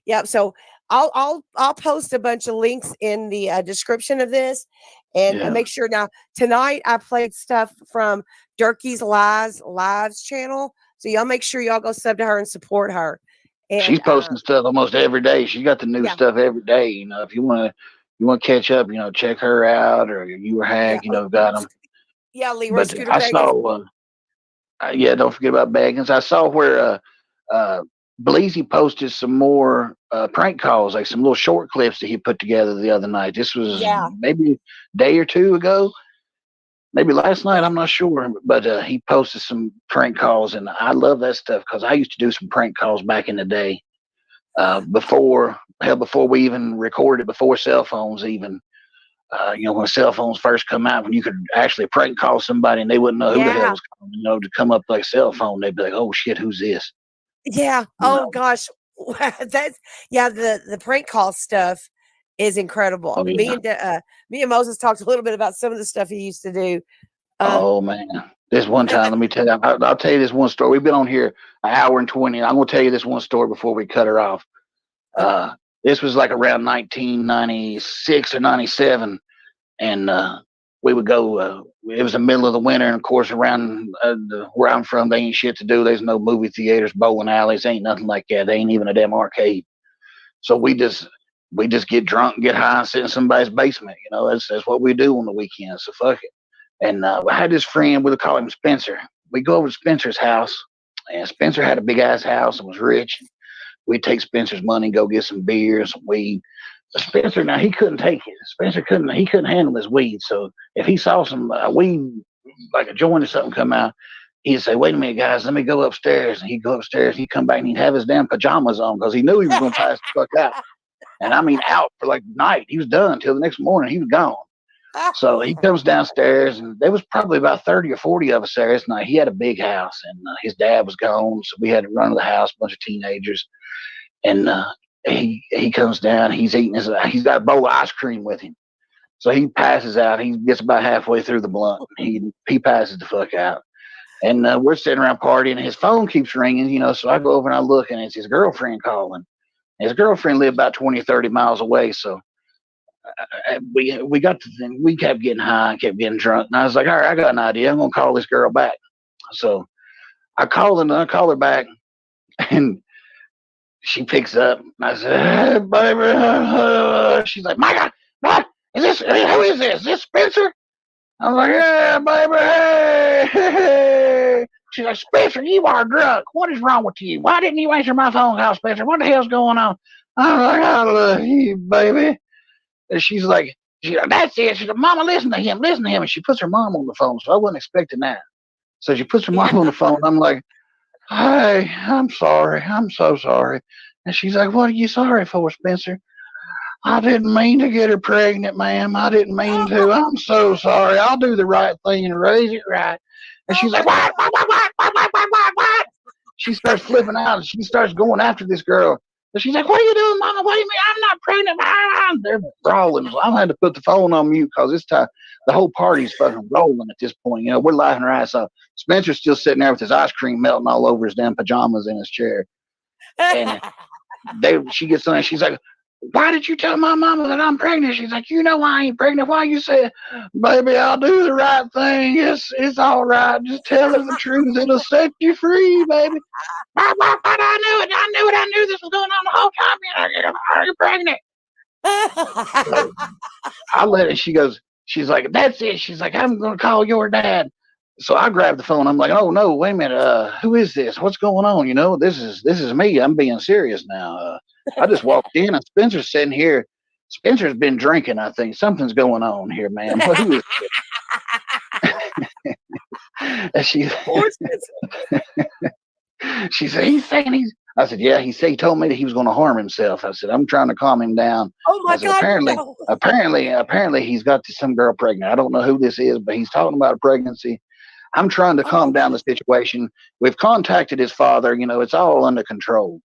Yep. So I'll post a bunch of links in the description of this, and make sure. Now tonight I played stuff from Durkee's Lives channel, so y'all make sure y'all go sub to her and support her. And
she's posting stuff almost every day. She got the new stuff every day. You know, if you want to catch up, you know, check her out, or you or Hack, you know, got them.
Yeah, Leroy
But
Scooter
I
Beggins.
saw, don't forget about Beggins. I saw where Bleezy posted some more prank calls, like some little short clips that he put together the other night. This was maybe a day or two ago, maybe last night. I'm not sure, but he posted some prank calls, and I love that stuff because I used to do some prank calls back in the day. Before we even recorded, before cell phones even. You know, when cell phones first come out, when you could actually prank call somebody and they wouldn't know who the hell was calling, you know, to come up like cell phone, they'd be like, "Oh shit, who's this?"
Yeah. Gosh. That's the prank call stuff is incredible.
Oh, yeah.
Me and Moses talked a little bit about some of the stuff he used to do.
Oh man. This one time, let me tell you, I'll tell you this one story. We've been on here an hour and 20. I'm gonna tell you this one story before we cut her off. This was like around 1996 or 97, and we would go. It was the middle of the winter, and of course, around where I'm from, they ain't shit to do. There's no movie theaters, bowling alleys, ain't nothing like that. They ain't even a damn arcade. So we just get drunk, and get high, and sit in somebody's basement. You know, that's what we do on the weekends. So fuck it. And I had this friend. We would call him Spencer. We go over to Spencer's house, and Spencer had a big ass house and was rich. We'd take Spencer's money and go get some beer, some weed. Spencer, now he couldn't take it. Spencer couldn't handle his weed. So if he saw some weed, like a joint or something come out, he'd say, "Wait a minute, guys, let me go upstairs." And he'd go upstairs, he'd come back, and he'd have his damn pajamas on because he knew he was going to pass the fuck out. And I mean, out for like night. He was done till the next morning. He was gone. So he comes downstairs, and there was probably about 30 or 40 of us there this night. He had a big house, and his dad was gone, so we had to run to the house, a bunch of teenagers. And he comes down. He's eating he's got a bowl of ice cream with him. So he passes out. He gets about halfway through the blunt. He passes the fuck out. And we're sitting around partying, and his phone keeps ringing, you know. So I go over and I look, and it's his girlfriend calling. His girlfriend lived about 20 or 30 miles away, so we got to think, we kept getting high, kept getting drunk, and I was like, all right, I got an idea. I'm gonna call this girl back. So I call her back, and she picks up, and I said, "Hey, baby." She's like, "My God, what is this? Who is this? Is this Spencer?" I'm like, "Yeah, baby, hey." She's like, "Spencer, you are drunk. What is wrong with you? Why didn't you answer my phone call, Spencer? What the hell's going on?" I'm like, "I love you, baby." And she's like, "That's it." She's like, "Mama, listen to him. And she puts her mom on the phone, so I wasn't expecting that. So she puts her mom on the phone. I'm like, "Hey, I'm sorry. I'm so sorry." And she's like, "What are you sorry for, Spencer?" "I didn't mean to get her pregnant, ma'am. I didn't mean to. I'm so sorry. I'll do the right thing and raise it right." And she's like, "What? What? She starts flipping out, and she starts going after this girl. And she's like, "What are you doing, Mama? What do you mean? I'm not pregnant." They're brawling. So I had to put the phone on mute because this time the whole party's fucking rolling at this point. You know, we're laughing our ass off. Spencer's still sitting there with his ice cream melting all over his damn pajamas in his chair. And she gets on and she's like, "Why did you tell my mama that I'm pregnant?" She's like, "You know I ain't pregnant. Why you say, baby, I'll do the right thing. It's all right. Just tell her the truth. It'll set you free, baby." But I knew this was going on the whole time. Are you pregnant? So I let it. She's like, "That's it." She's like, "I'm going to call your dad." So I grabbed the phone. I'm like, "Oh no, wait a minute. Who is this? What's going on? You know, this is me. I'm being serious now." I just walked in, and Spencer's sitting here. Spencer's been drinking. I think something's going on here, ma'am. Who is this? And she said, "He's saying I said, yeah. He said he told me that he was going to harm himself. I said, I'm trying to calm him down.
Oh my
I said,
God,
apparently,
no.
apparently, he's got some girl pregnant. I don't know who this is, but he's talking about a pregnancy. I'm trying to
Oh my
calm down the situation. We've contacted his father. You know, it's all under control,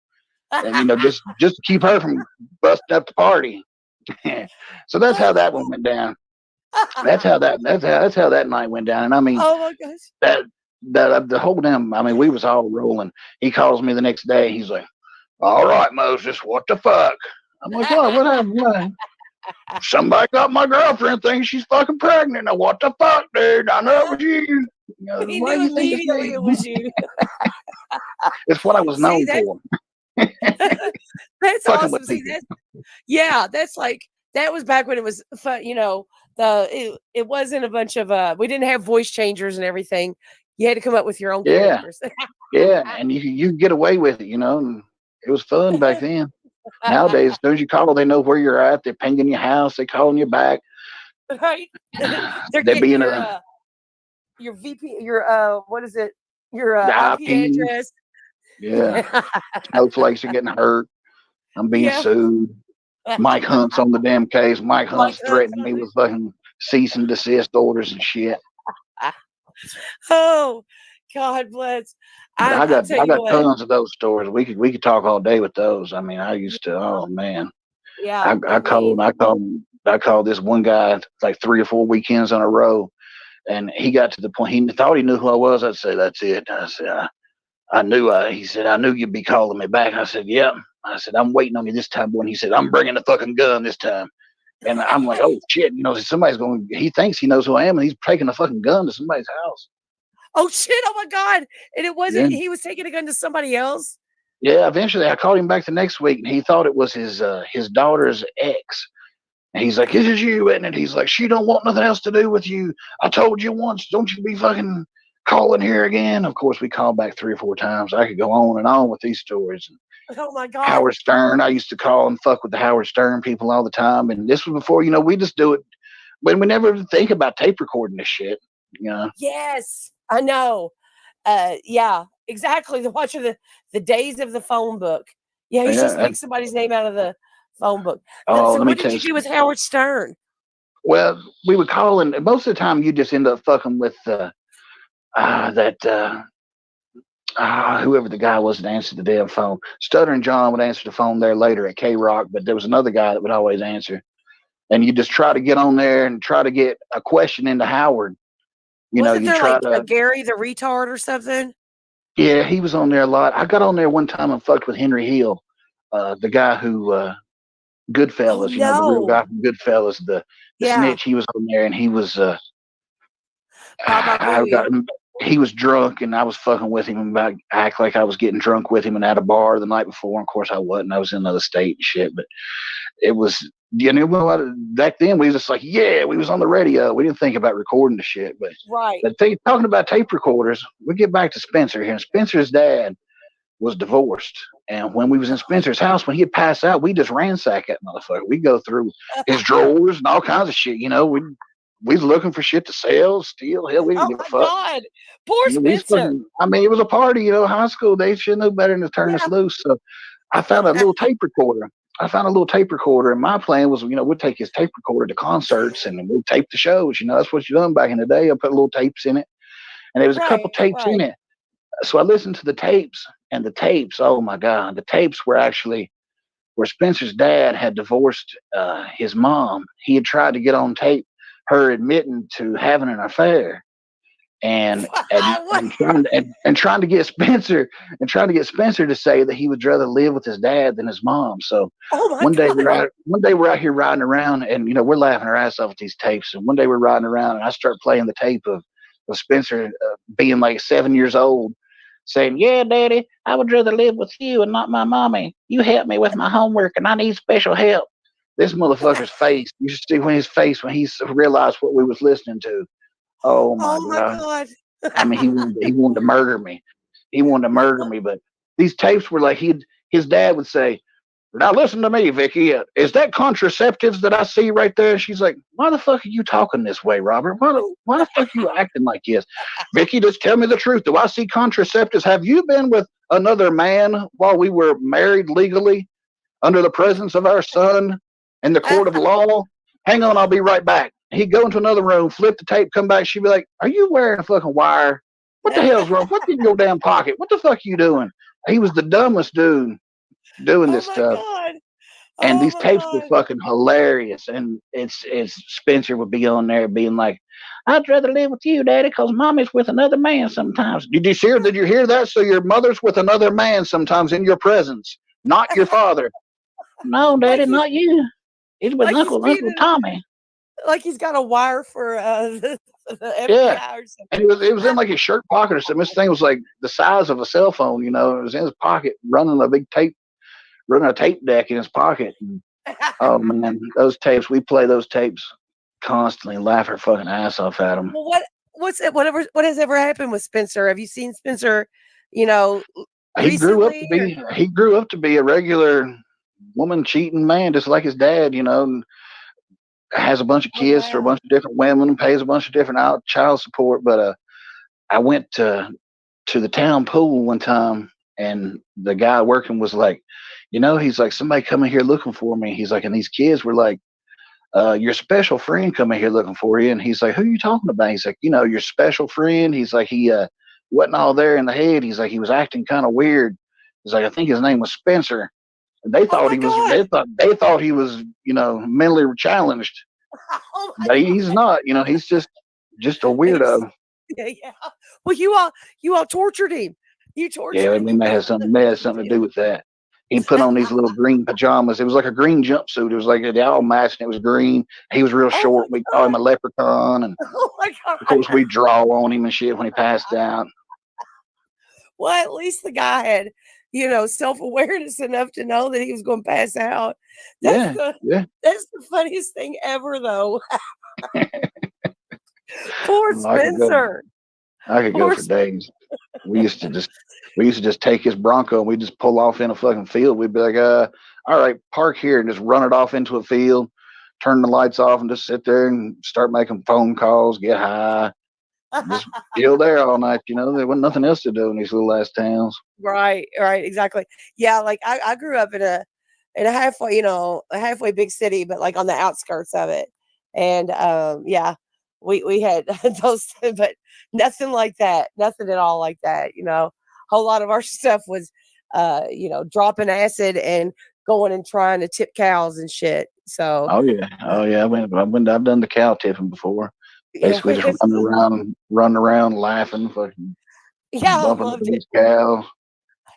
and you know,
God.
just to keep her from busting up the party. So that's
Oh
how
my
that one
God.
went down. That's how that night went down. And I mean
Oh my gosh.
that the whole damn. I mean, we was all rolling. He calls me the next day. He's like, "All right, Moses, what the fuck?" I'm like, "What? What happened? What? Somebody got my girlfriend thinks she's fucking pregnant. Now, what the fuck, dude? I know it was you. You know,
He
why do
knew
you think it's
immediately
me?"
it was you.
It's what I was
See,
known for.
that's
Fucking with
awesome. See,
people.
that's like that was back when it was fun, you know, it wasn't a bunch of we didn't have voice changers and everything. You had to come up with your own
Yeah,
characters.
yeah, and you get away with it, you know. And it was fun back then. Nowadays, as soon as you call, they know where you're at. They're pinging your house. They're calling you back.
Right? They're
They're
getting
being a
your VP, your what is it? Your
the
IP
IP.
address.
Yeah, snowflakes are getting hurt. I'm being
Yeah.
sued. Mike Hunt's on the damn case. Mike
Mike
Hunt's
Hunt's
threatening
on
me
it.
with fucking cease and desist orders and shit.
Oh, God bless.
But
I'll tell
I
you
got
what.
tons of those stories. We could talk all day with those. I mean, I used to. Oh man,
Yeah, I mean,
I called this one guy like 3 or 4 weekends in a row, and he got to the point he thought he knew who I was. I'd say that's it. I said I knew. He said I knew you'd be calling me back. I said yep. I said I'm waiting on you this time, boy. And he said I'm bringing the fucking gun this time. And I'm like, oh shit, you know, somebody's going. He thinks he knows who I am, and he's taking a fucking gun to somebody's house.
oh shit, oh my God. And it wasn't,
Yeah,
he was taking a gun to somebody else.
yeah. Eventually, I called him back the next week, and he thought it was his daughter's ex. And he's like, "This is you, isn't it?" He's like, "She don't want nothing else to do with you. I told you once, don't you be fucking calling here again." Of course, we called back 3 or 4 times. I could go on and on with these stories.
Oh my God.
Howard Stern, I used to call and fuck with the Howard Stern people all the time, and this was before, you know, we just do it when we never even think about tape recording this shit. You know.
Yes, I know. Yeah, exactly. The watch of the days of the phone book. Yeah, he's
Yeah.
just picked somebody's name out of the phone book.
Oh,
So
let me
what
tell
did
you.
you do with Howard Stern?
Well, we would call, and most of the time you just end up fucking with that whoever the guy was that answered the damn phone. Stuttering John would answer the phone there later at K Rock, but there was another guy that would always answer. And you just try to get on there and try to get a question into Howard. You know,
Wasn't
you
there
try
like a
to.
Gary the retard or something?
Yeah, he was on there a lot. I got on there one time and fucked with Henry Hill, the guy who
Oh
Goodfellas. You know, the real
no.
guy from Goodfellas, the
Yeah.
snitch. He was on there, and he was.
Baba
I got
Booey.
him. He was drunk, and I was fucking with him about act like I was getting drunk with him and at a bar the night before. And of course, I wasn't. I was in another state and shit. But it was, you know, back then we was just like, yeah, we was on the radio. We didn't think about recording the shit. But
Right.
talking about tape recorders, we get back to Spencer here. And Spencer's dad was divorced. And when we was in Spencer's house, when he'd pass out, we just ransack that motherfucker. We go through his drawers and all kinds of shit. You know, we was looking for shit to sell, steal. Hell, we didn't
Oh
give a
my
fuck.
God. Poor
You know, we
Spencer.
fucking. I mean, it was a party. You know, high school. They should know better than to turn us
Yeah.
loose. So I found a little tape recorder. And my plan was, you know, we'd take his tape recorder to concerts and we'd tape the shows. You know, that's what you done back in the day. I put little tapes in it, and there was a couple
Right.
tapes in
Right.
it. So I listened to the tapes, and the tapes. Oh my god, the tapes were actually where Spencer's dad had divorced his mom. He had tried to get on tape her admitting to having an affair, and
What?
trying to get Spencer to say that he would rather live with his dad than his mom. So
Oh my God.
one day we're out here riding around, and you know we're laughing our ass off at these tapes. And one day we're riding around, and I start playing the tape of Spencer being like 7 years old, saying, "Yeah, Daddy, I would rather live with you and not my mommy. You help me with my homework, and I need special help." This motherfucker's face, you should see when he realized what we was listening to. Oh my
Oh my
god!
God.
I mean, he wanted to murder me. He wanted to murder me. But these tapes were like his dad would say, "Now listen to me, Vicky. Is that contraceptives that I see right there?" And she's like, "Why the fuck are you talking this way, Robert? Why the fuck are you acting like this, Vicky? Just tell me the truth. Do I see contraceptives? Have you been with another man while we were married legally under the presence of our son in the court of law. Hang on, I'll be right back. He'd go into another room, flip the tape, come back. She'd be like, "Are you wearing a fucking wire? What the hell's wrong? What's in your damn pocket? What the fuck are you doing?" He was the dumbest dude doing
Oh
this
my
stuff.
God.
And
Oh
these
my
tapes were
God.
fucking hilarious. And it's Spencer would be on there being like, "I'd rather live with you, Daddy, because Mommy's with another man sometimes." Did you hear that? So your mother's with another man sometimes in your presence, not your father. "No,
Like
Daddy,
he's
not you. He's with
like he's
Uncle
being
Tommy."
like he's got a wire for the
Yeah.
FBI or something.
And it was in like his shirt pocket or something. This thing was like the size of a cell phone, you know. It was in his pocket, running a tape deck in his pocket. And, oh man, those tapes, we play those tapes constantly and laugh our fucking ass off at them.
Well, what has ever happened with Spencer? Have you seen Spencer, you know,
He grew up
recently?
to be he grew up to be a regular woman cheating man, just like his dad, you know, and has a bunch of
Oh
kids for a
wow.
bunch of different women, pays a bunch of different child support. But I went to the town pool one time, and the guy working was like, he's like, "Somebody coming here looking for me." He's like, and these kids were like, "Your special friend coming here looking for you." And he's like, "Who are you talking about?" He's like, "Your special friend." He's like, he wasn't all there in the head. He's like, he was acting kind of weird. He's like, "I think his name was Spencer." And they
Oh
thought
my
he was
God.
they thought he was, mentally challenged.
Oh my
But he's
God.
not, he's just a
He's-
weirdo.
yeah, yeah. Well, you all tortured him. You
Yeah,
tortured
it
him.
may have something to do with that. He put on these little green pajamas. It was like a green jumpsuit. It was like they all matched. And it was green. He was real
Oh
short.
my
We called him
God.
a leprechaun, and
Oh my
of
God.
course we draw on him and shit when he passed out.
Well, at least the guy had, self-awareness enough to know that he was going to pass out. That's
Yeah,
the
yeah.
that's the funniest thing ever, though. Poor
Well,
Spencer.
I could go
Poor
for days. We used to just we used to just take his Bronco and we just pull off in a fucking field. We'd be like, all right, park here, and just run it off into a field, turn the lights off, and just sit there and start making phone calls, get high, just chill there all night. There wasn't nothing else to do in these little ass towns.
Right, right, exactly. Yeah, like I grew up in a halfway, a halfway big city, but like on the outskirts of it. And yeah, we had those, but nothing like that. Nothing at all like that. Whole lot of our stuff was dropping acid and going and trying to tip cows and shit. So
Oh yeah,
uh,
oh yeah. I've done the cow tipping before.
yeah,
Basically, just running around, laughing, fucking
yeah, I
bumping into
loved it.
these cows.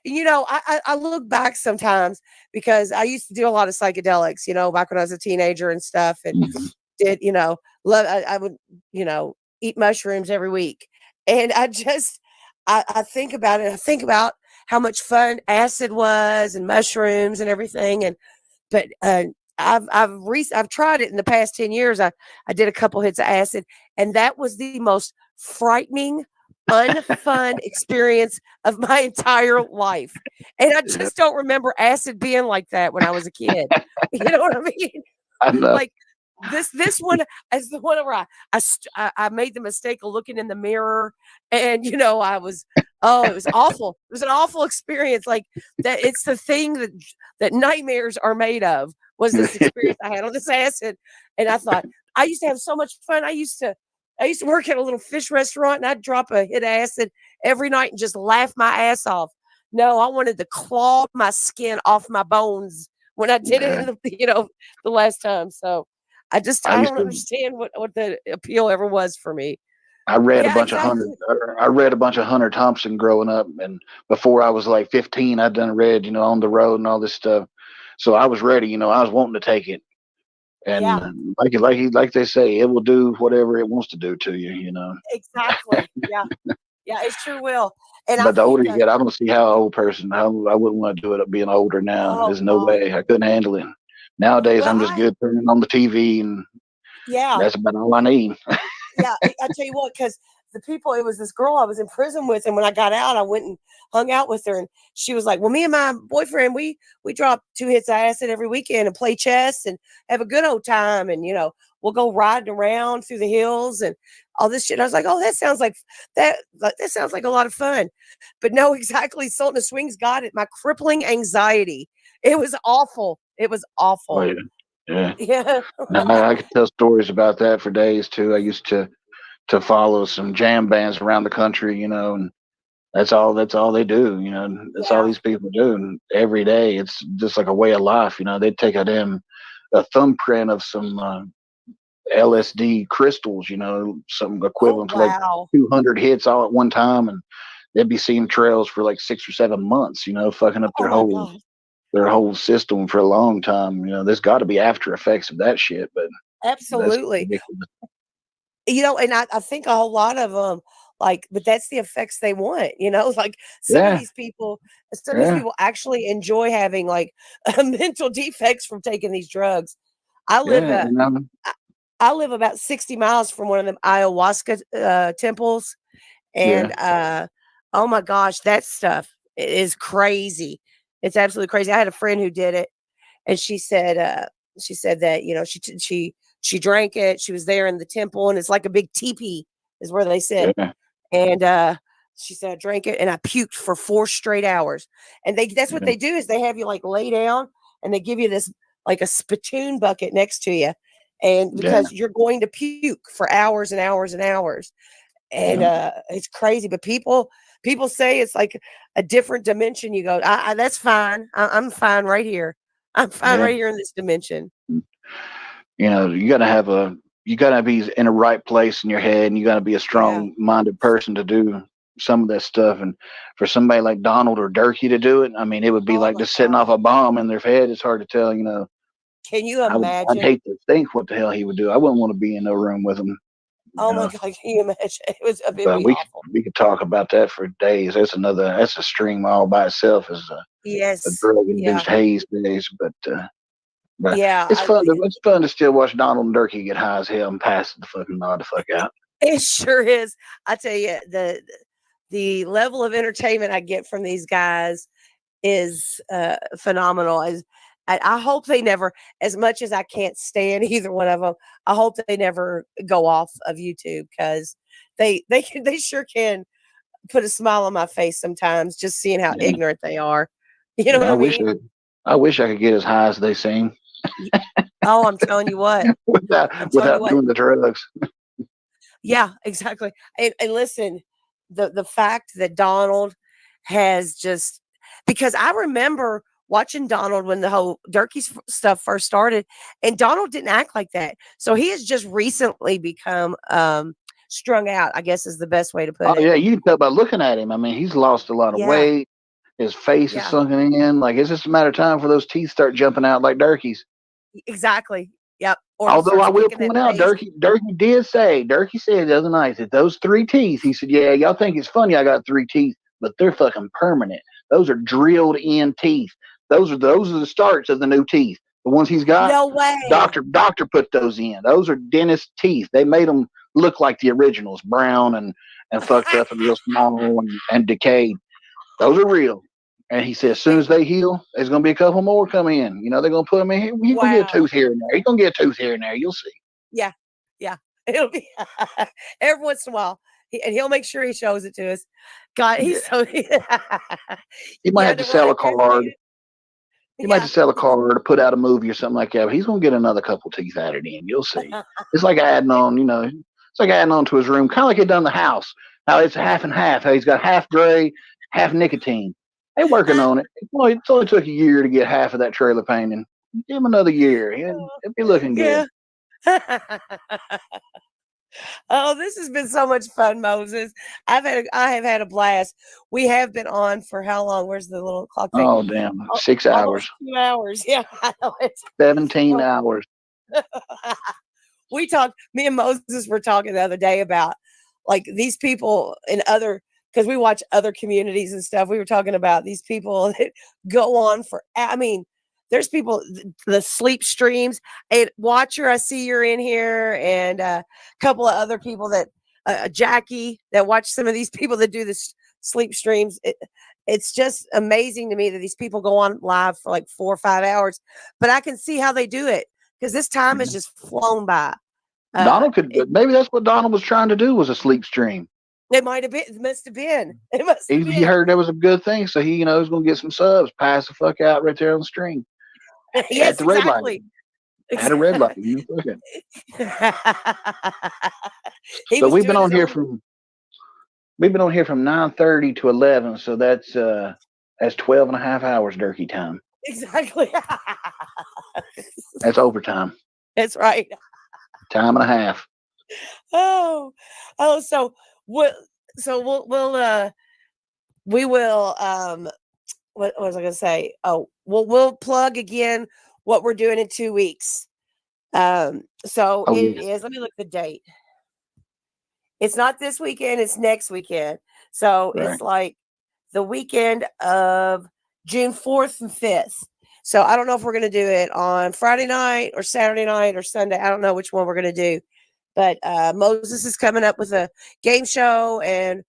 I look back sometimes because I used to do a lot of psychedelics, back when I was a teenager and stuff, and
Mhm.
did, love, I would, eat mushrooms every week. And I think about it. I think about how much fun acid was and mushrooms and everything. But I've tried it in the past 10 years. I did a couple hits of acid, and that was the most frightening, unfun experience of my entire life. And I
Yeah,
just don't remember acid being like that when I was a kid. You know what I mean?
I know.
Like this one is the one where I made the mistake of looking in the mirror, and it was awful. It was an awful experience. Like that, it's the thing that nightmares are made of. Was this experience I had on this acid? And I thought I used to have so much fun. I used to work at a little fish restaurant, and I'd drop a hit of acid every night and just laugh my ass off. No, I wanted to claw my skin off my bones when I did it
Yeah.
the last time. So
I
I
used
don't
to.
understand what the appeal ever was for me.
I read a
Yeah,
bunch of Hunter.
exactly.
I read a bunch of Hunter Thompson growing up, and before I was like 15, I'd done read, On the Road and all this stuff. So I was ready. I was wanting to take it, and
Yeah,
like they say, it will do whatever it wants to do to you.
exactly. Yeah, yeah, it sure will. And I
But the
think
older you get, I don't see how an old person. I wouldn't want to do it being older now.
oh
There's no
God.
way I couldn't handle it. Nowadays,
Well,
I'm just good turning on the TV, and
yeah.
that's about all I need.
Yeah, I tell you what, because it was this girl I was in prison with, and when I got out, I went and hung out with her, and she was like, "Well, me and my boyfriend, we drop 2 hits of acid every weekend and play chess and have a good old time, and we'll go riding around through the hills." And all this shit. I was like, oh, that sounds like that sounds like a lot of fun. But no, exactly. Sultan of Swings got it. My crippling anxiety. It was awful. It was
Oh
awful.
yeah, yeah.
Yeah.
Now, I could tell stories about that for days too. I used to follow some jam bands around the country, and that's all they do, that's all
Yeah.
these people do. And every day it's just like a way of life, they'd take a thumbprint of some LSD crystals, something
Oh
equivalent to like
wow.
200 hits all at one time, and they'd be seeing trails for like 6 or 7 months, fucking up
Oh my God.
their whole system for a long time. There's got to be after effects of that shit, but that's
Absolutely.
ridiculous.
And I think a whole lot of them, like, but that's the effects they want, like
Yeah,
some of these
yeah,
people actually enjoy having like mental defects from taking these drugs. I live,
yeah.
uh, I I live about 60 miles from one of them ayahuasca temples.
Yeah,
And oh my gosh, that stuff is crazy. It's absolutely crazy. I had a friend who did it, and she said that she drank it. She was there in the temple, and it's like a big teepee is where they sit.
yeah,
And she said I drank it and I puked for 4 straight hours. And that's what
yeah,
they do is they have you like lay down and they give you this like a spittoon bucket next to you, and
yeah,
because you're going to puke for hours and hours and hours. And
yeah,
it's crazy, but people say it's like a different dimension. You go, that's fine. I'm fine right here. I'm fine
yeah.
right here in this dimension.
You gotta be in the right place in your head, and you gotta be a
Yeah.
strong minded person to do some of that stuff. And for somebody like Donald or Durkee to do it, I mean, it would be
Oh
like
my
just setting
god.
off a bomb in their head. It's hard to tell.
Can you
I'd
imagine?
hate to think what the hell he would do. I wouldn't want to be in no room with him.
Oh
You
my
know,
god. Can you imagine? It'd
but
be awful.
we could talk about that for days. That's a stream all by itself. Is a
Yes.
drug
Yeah.
induced haze days, but
Yeah.
it's fun to still watch Donald and Durkee get high as hell and pass the fucking nod the fuck out.
It sure is. I tell you, the level of entertainment I get from these guys is phenomenal. I hope they never, as much as I can't stand either one of them, I hope they never go off of YouTube because they sure can put a smile on my face sometimes just seeing how
Yeah,
ignorant they are. You know what
yeah.
I mean?
I wish I could get as high as they sing
Y- Oh, I'm telling you what. I'm telling you
without
what.
doing the drugs.
Yeah, exactly. And listen, the fact that Donald has just because I remember watching Donald when the whole stuff first started, and Donald didn't act like that. So he has just recently become strung out, I guess is the best way to
Oh
put it.
yeah, you can tell by looking at him. I mean, he's lost a lot of
Yeah,
weight. His face is
yeah,
sunken in. Like it's just a matter of time for those teeth start jumping out like Durkee's.
exactly. Yep. Or he
Although I
starts
will
kicking that
point out,
face.
Durkee said the other night that those 3 teeth, he said, yeah, y'all think it's funny I got 3 teeth, but they're fucking permanent. Those are drilled in teeth. Those are the starts of the new teeth. The ones he's got,
No way.
doctor put those in. Those are dentist teeth. They made them look like the originals, brown and fucked up and real small and decayed. Those are real. And he said, as soon as they heal, there's going to be a couple more come in. They're going to put them in here. You're going to get a
Wow.
tooth here and there. You're going to get a tooth here and there. You'll see.
Yeah. Yeah. It'll be every once in a while. And he'll make sure he shows it to us. God,
Yeah.
he's so
He might
yeah,
have to
the
sell a
right dress
card.
made it.
He might
Yeah.
just sell a card or put out a movie or something like that. But he's going to get another couple teeth added in. You'll see. It's like adding on, it's like adding on to his room, kind of like he done the house. How it's half and half. How he's got half gray, half nicotine. They're working on it. It's only took a year to get half of that trailer painting. Give him another year. It'll be looking good.
Yeah. Oh, this has been so much fun, Moses. I have had a blast. We have been on for how long? Where's the little clock thing?
Oh, damn.
Al-
6 hours,
Almost 2 hours. Yeah, I know it's
17 hours.
we talked, me and Moses were talking the other day about like these people in other, because we watch other communities and stuff. We were talking about these people that go on for, I mean, there's people, the sleep streams. And Watcher, I see you're in here, and a couple of other people that, Jackie, that watch some of these people that do this sleep streams. It's just amazing to me that these people go on live for like 4 or 5 hours, but I can see how they do it because this time has just flown by.
Donald could.
It,
Maybe that's what Donald was trying to do, was a sleep stream.
it might have been. It must have been. It must have
He
been.
heard that was a good thing, so he was going to get some subs. Pass the fuck out right there on the stream at
Yes,
the red light.
exactly.
At a red light. You fucking.
He
So
was doing his own.
we've been on here from 9:30 to 11. So that's 12 and a half hours Durkee time.
Exactly.
That's overtime.
That's right.
Time and a half.
Oh, so we will what was I gonna say? Oh, we'll plug again what we're doing in 2 weeks. So
Oh,
it
yeah.
is, let me look at the date. It's not this weekend, it's next weekend. So
Right.
it's like the weekend of June 4th and 5th. So I don't know if we're gonna do it on Friday night or Saturday night or Sunday. I don't know which one we're gonna do. But Moses is coming up with a game show, and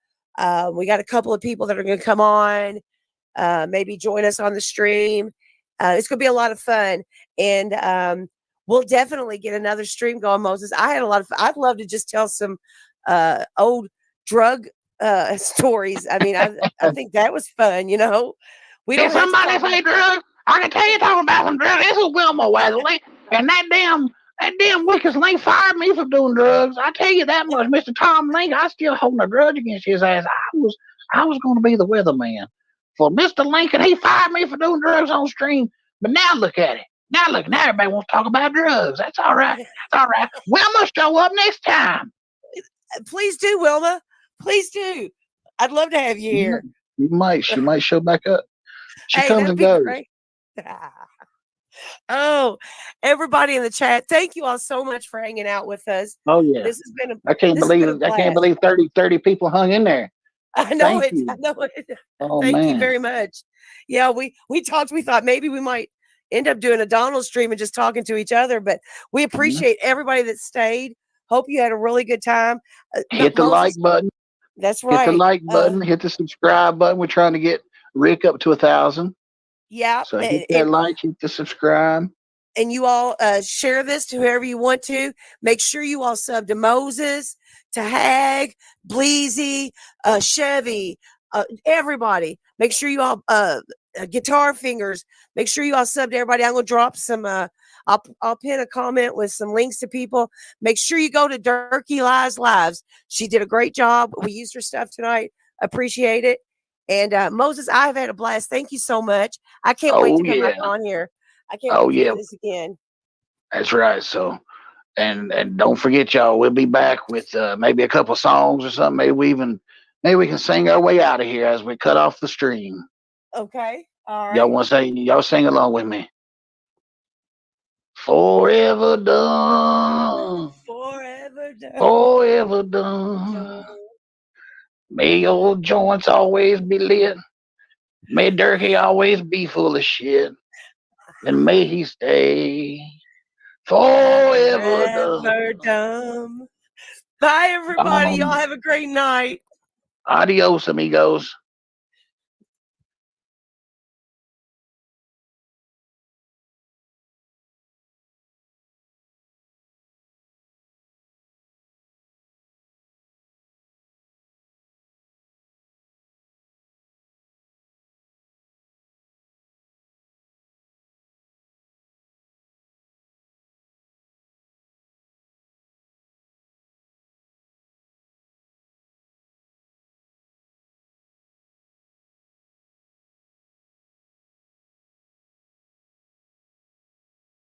we got a couple of people that are going to come on, maybe join us on the stream. It's going to be a lot of fun, and we'll definitely get another stream going, Moses. I had a lot of fun. I'd love to just tell some old drug stories. I mean, I think that was fun. We don't
Did
have to
somebody
talk
say drugs? I can tell you talking about some drugs. This is Wilma Weatherly, and that damn Wickers Link fired me for doing drugs. I tell you that much, Mr. Tom Link. I still holding a grudge against his ass. I was going to be the weatherman for Mr. Lincoln. He fired me for doing drugs on stream. But now look at it. Now everybody wants to talk about drugs. That's all right. That's all right. Wilma, show up next time.
Please do, Wilma. Please do. I'd love to have you here.
She might show back up. She
Hey,
comes
that'd
and
be
goes.
great. Oh, everybody in the chat, thank you all so much for hanging out with us.
Oh yeah.
This has been
I can't believe 30 people hung in there.
I know
Thank
it.
you.
I know it.
Oh
Thank you
man.
very much. Yeah, we talked. We thought maybe we might end up doing a Donald stream and just talking to each other, but we appreciate everybody that stayed. Hope you had a really good time.
Hit the like button.
That's right.
Hit the like button. Hit the subscribe button. We're trying to get Rick up to 1,000.
Yeah.
So hit that like, hit the subscribe.
And you all share this to whoever you want to. Make sure you all sub to Moses, to Hag, Bleezy, Chevy, everybody. Make sure you all Guitar Fingers. Make sure you all sub to everybody. I'm gonna drop some. I'll pin a comment with some links to people. Make sure you go to Durkee Lives. She did a great job. We used her stuff tonight. Appreciate it. And Moses, I've had a blast. Thank you so much. I can't wait to come back on here. I can't wait to do this again.
That's right. So, and don't forget, y'all, we'll be back with maybe a couple songs or something. Maybe we can sing our way out of here as we cut off the stream.
Okay. All right.
Y'all want to say? Y'all sing along with me. Forever done.
Forever done.
Forever done. May your joints always be lit. May Durkee always be full of shit. And may he stay forever
dumb. Bye, everybody. Y'all have a great night.
Adios, amigos.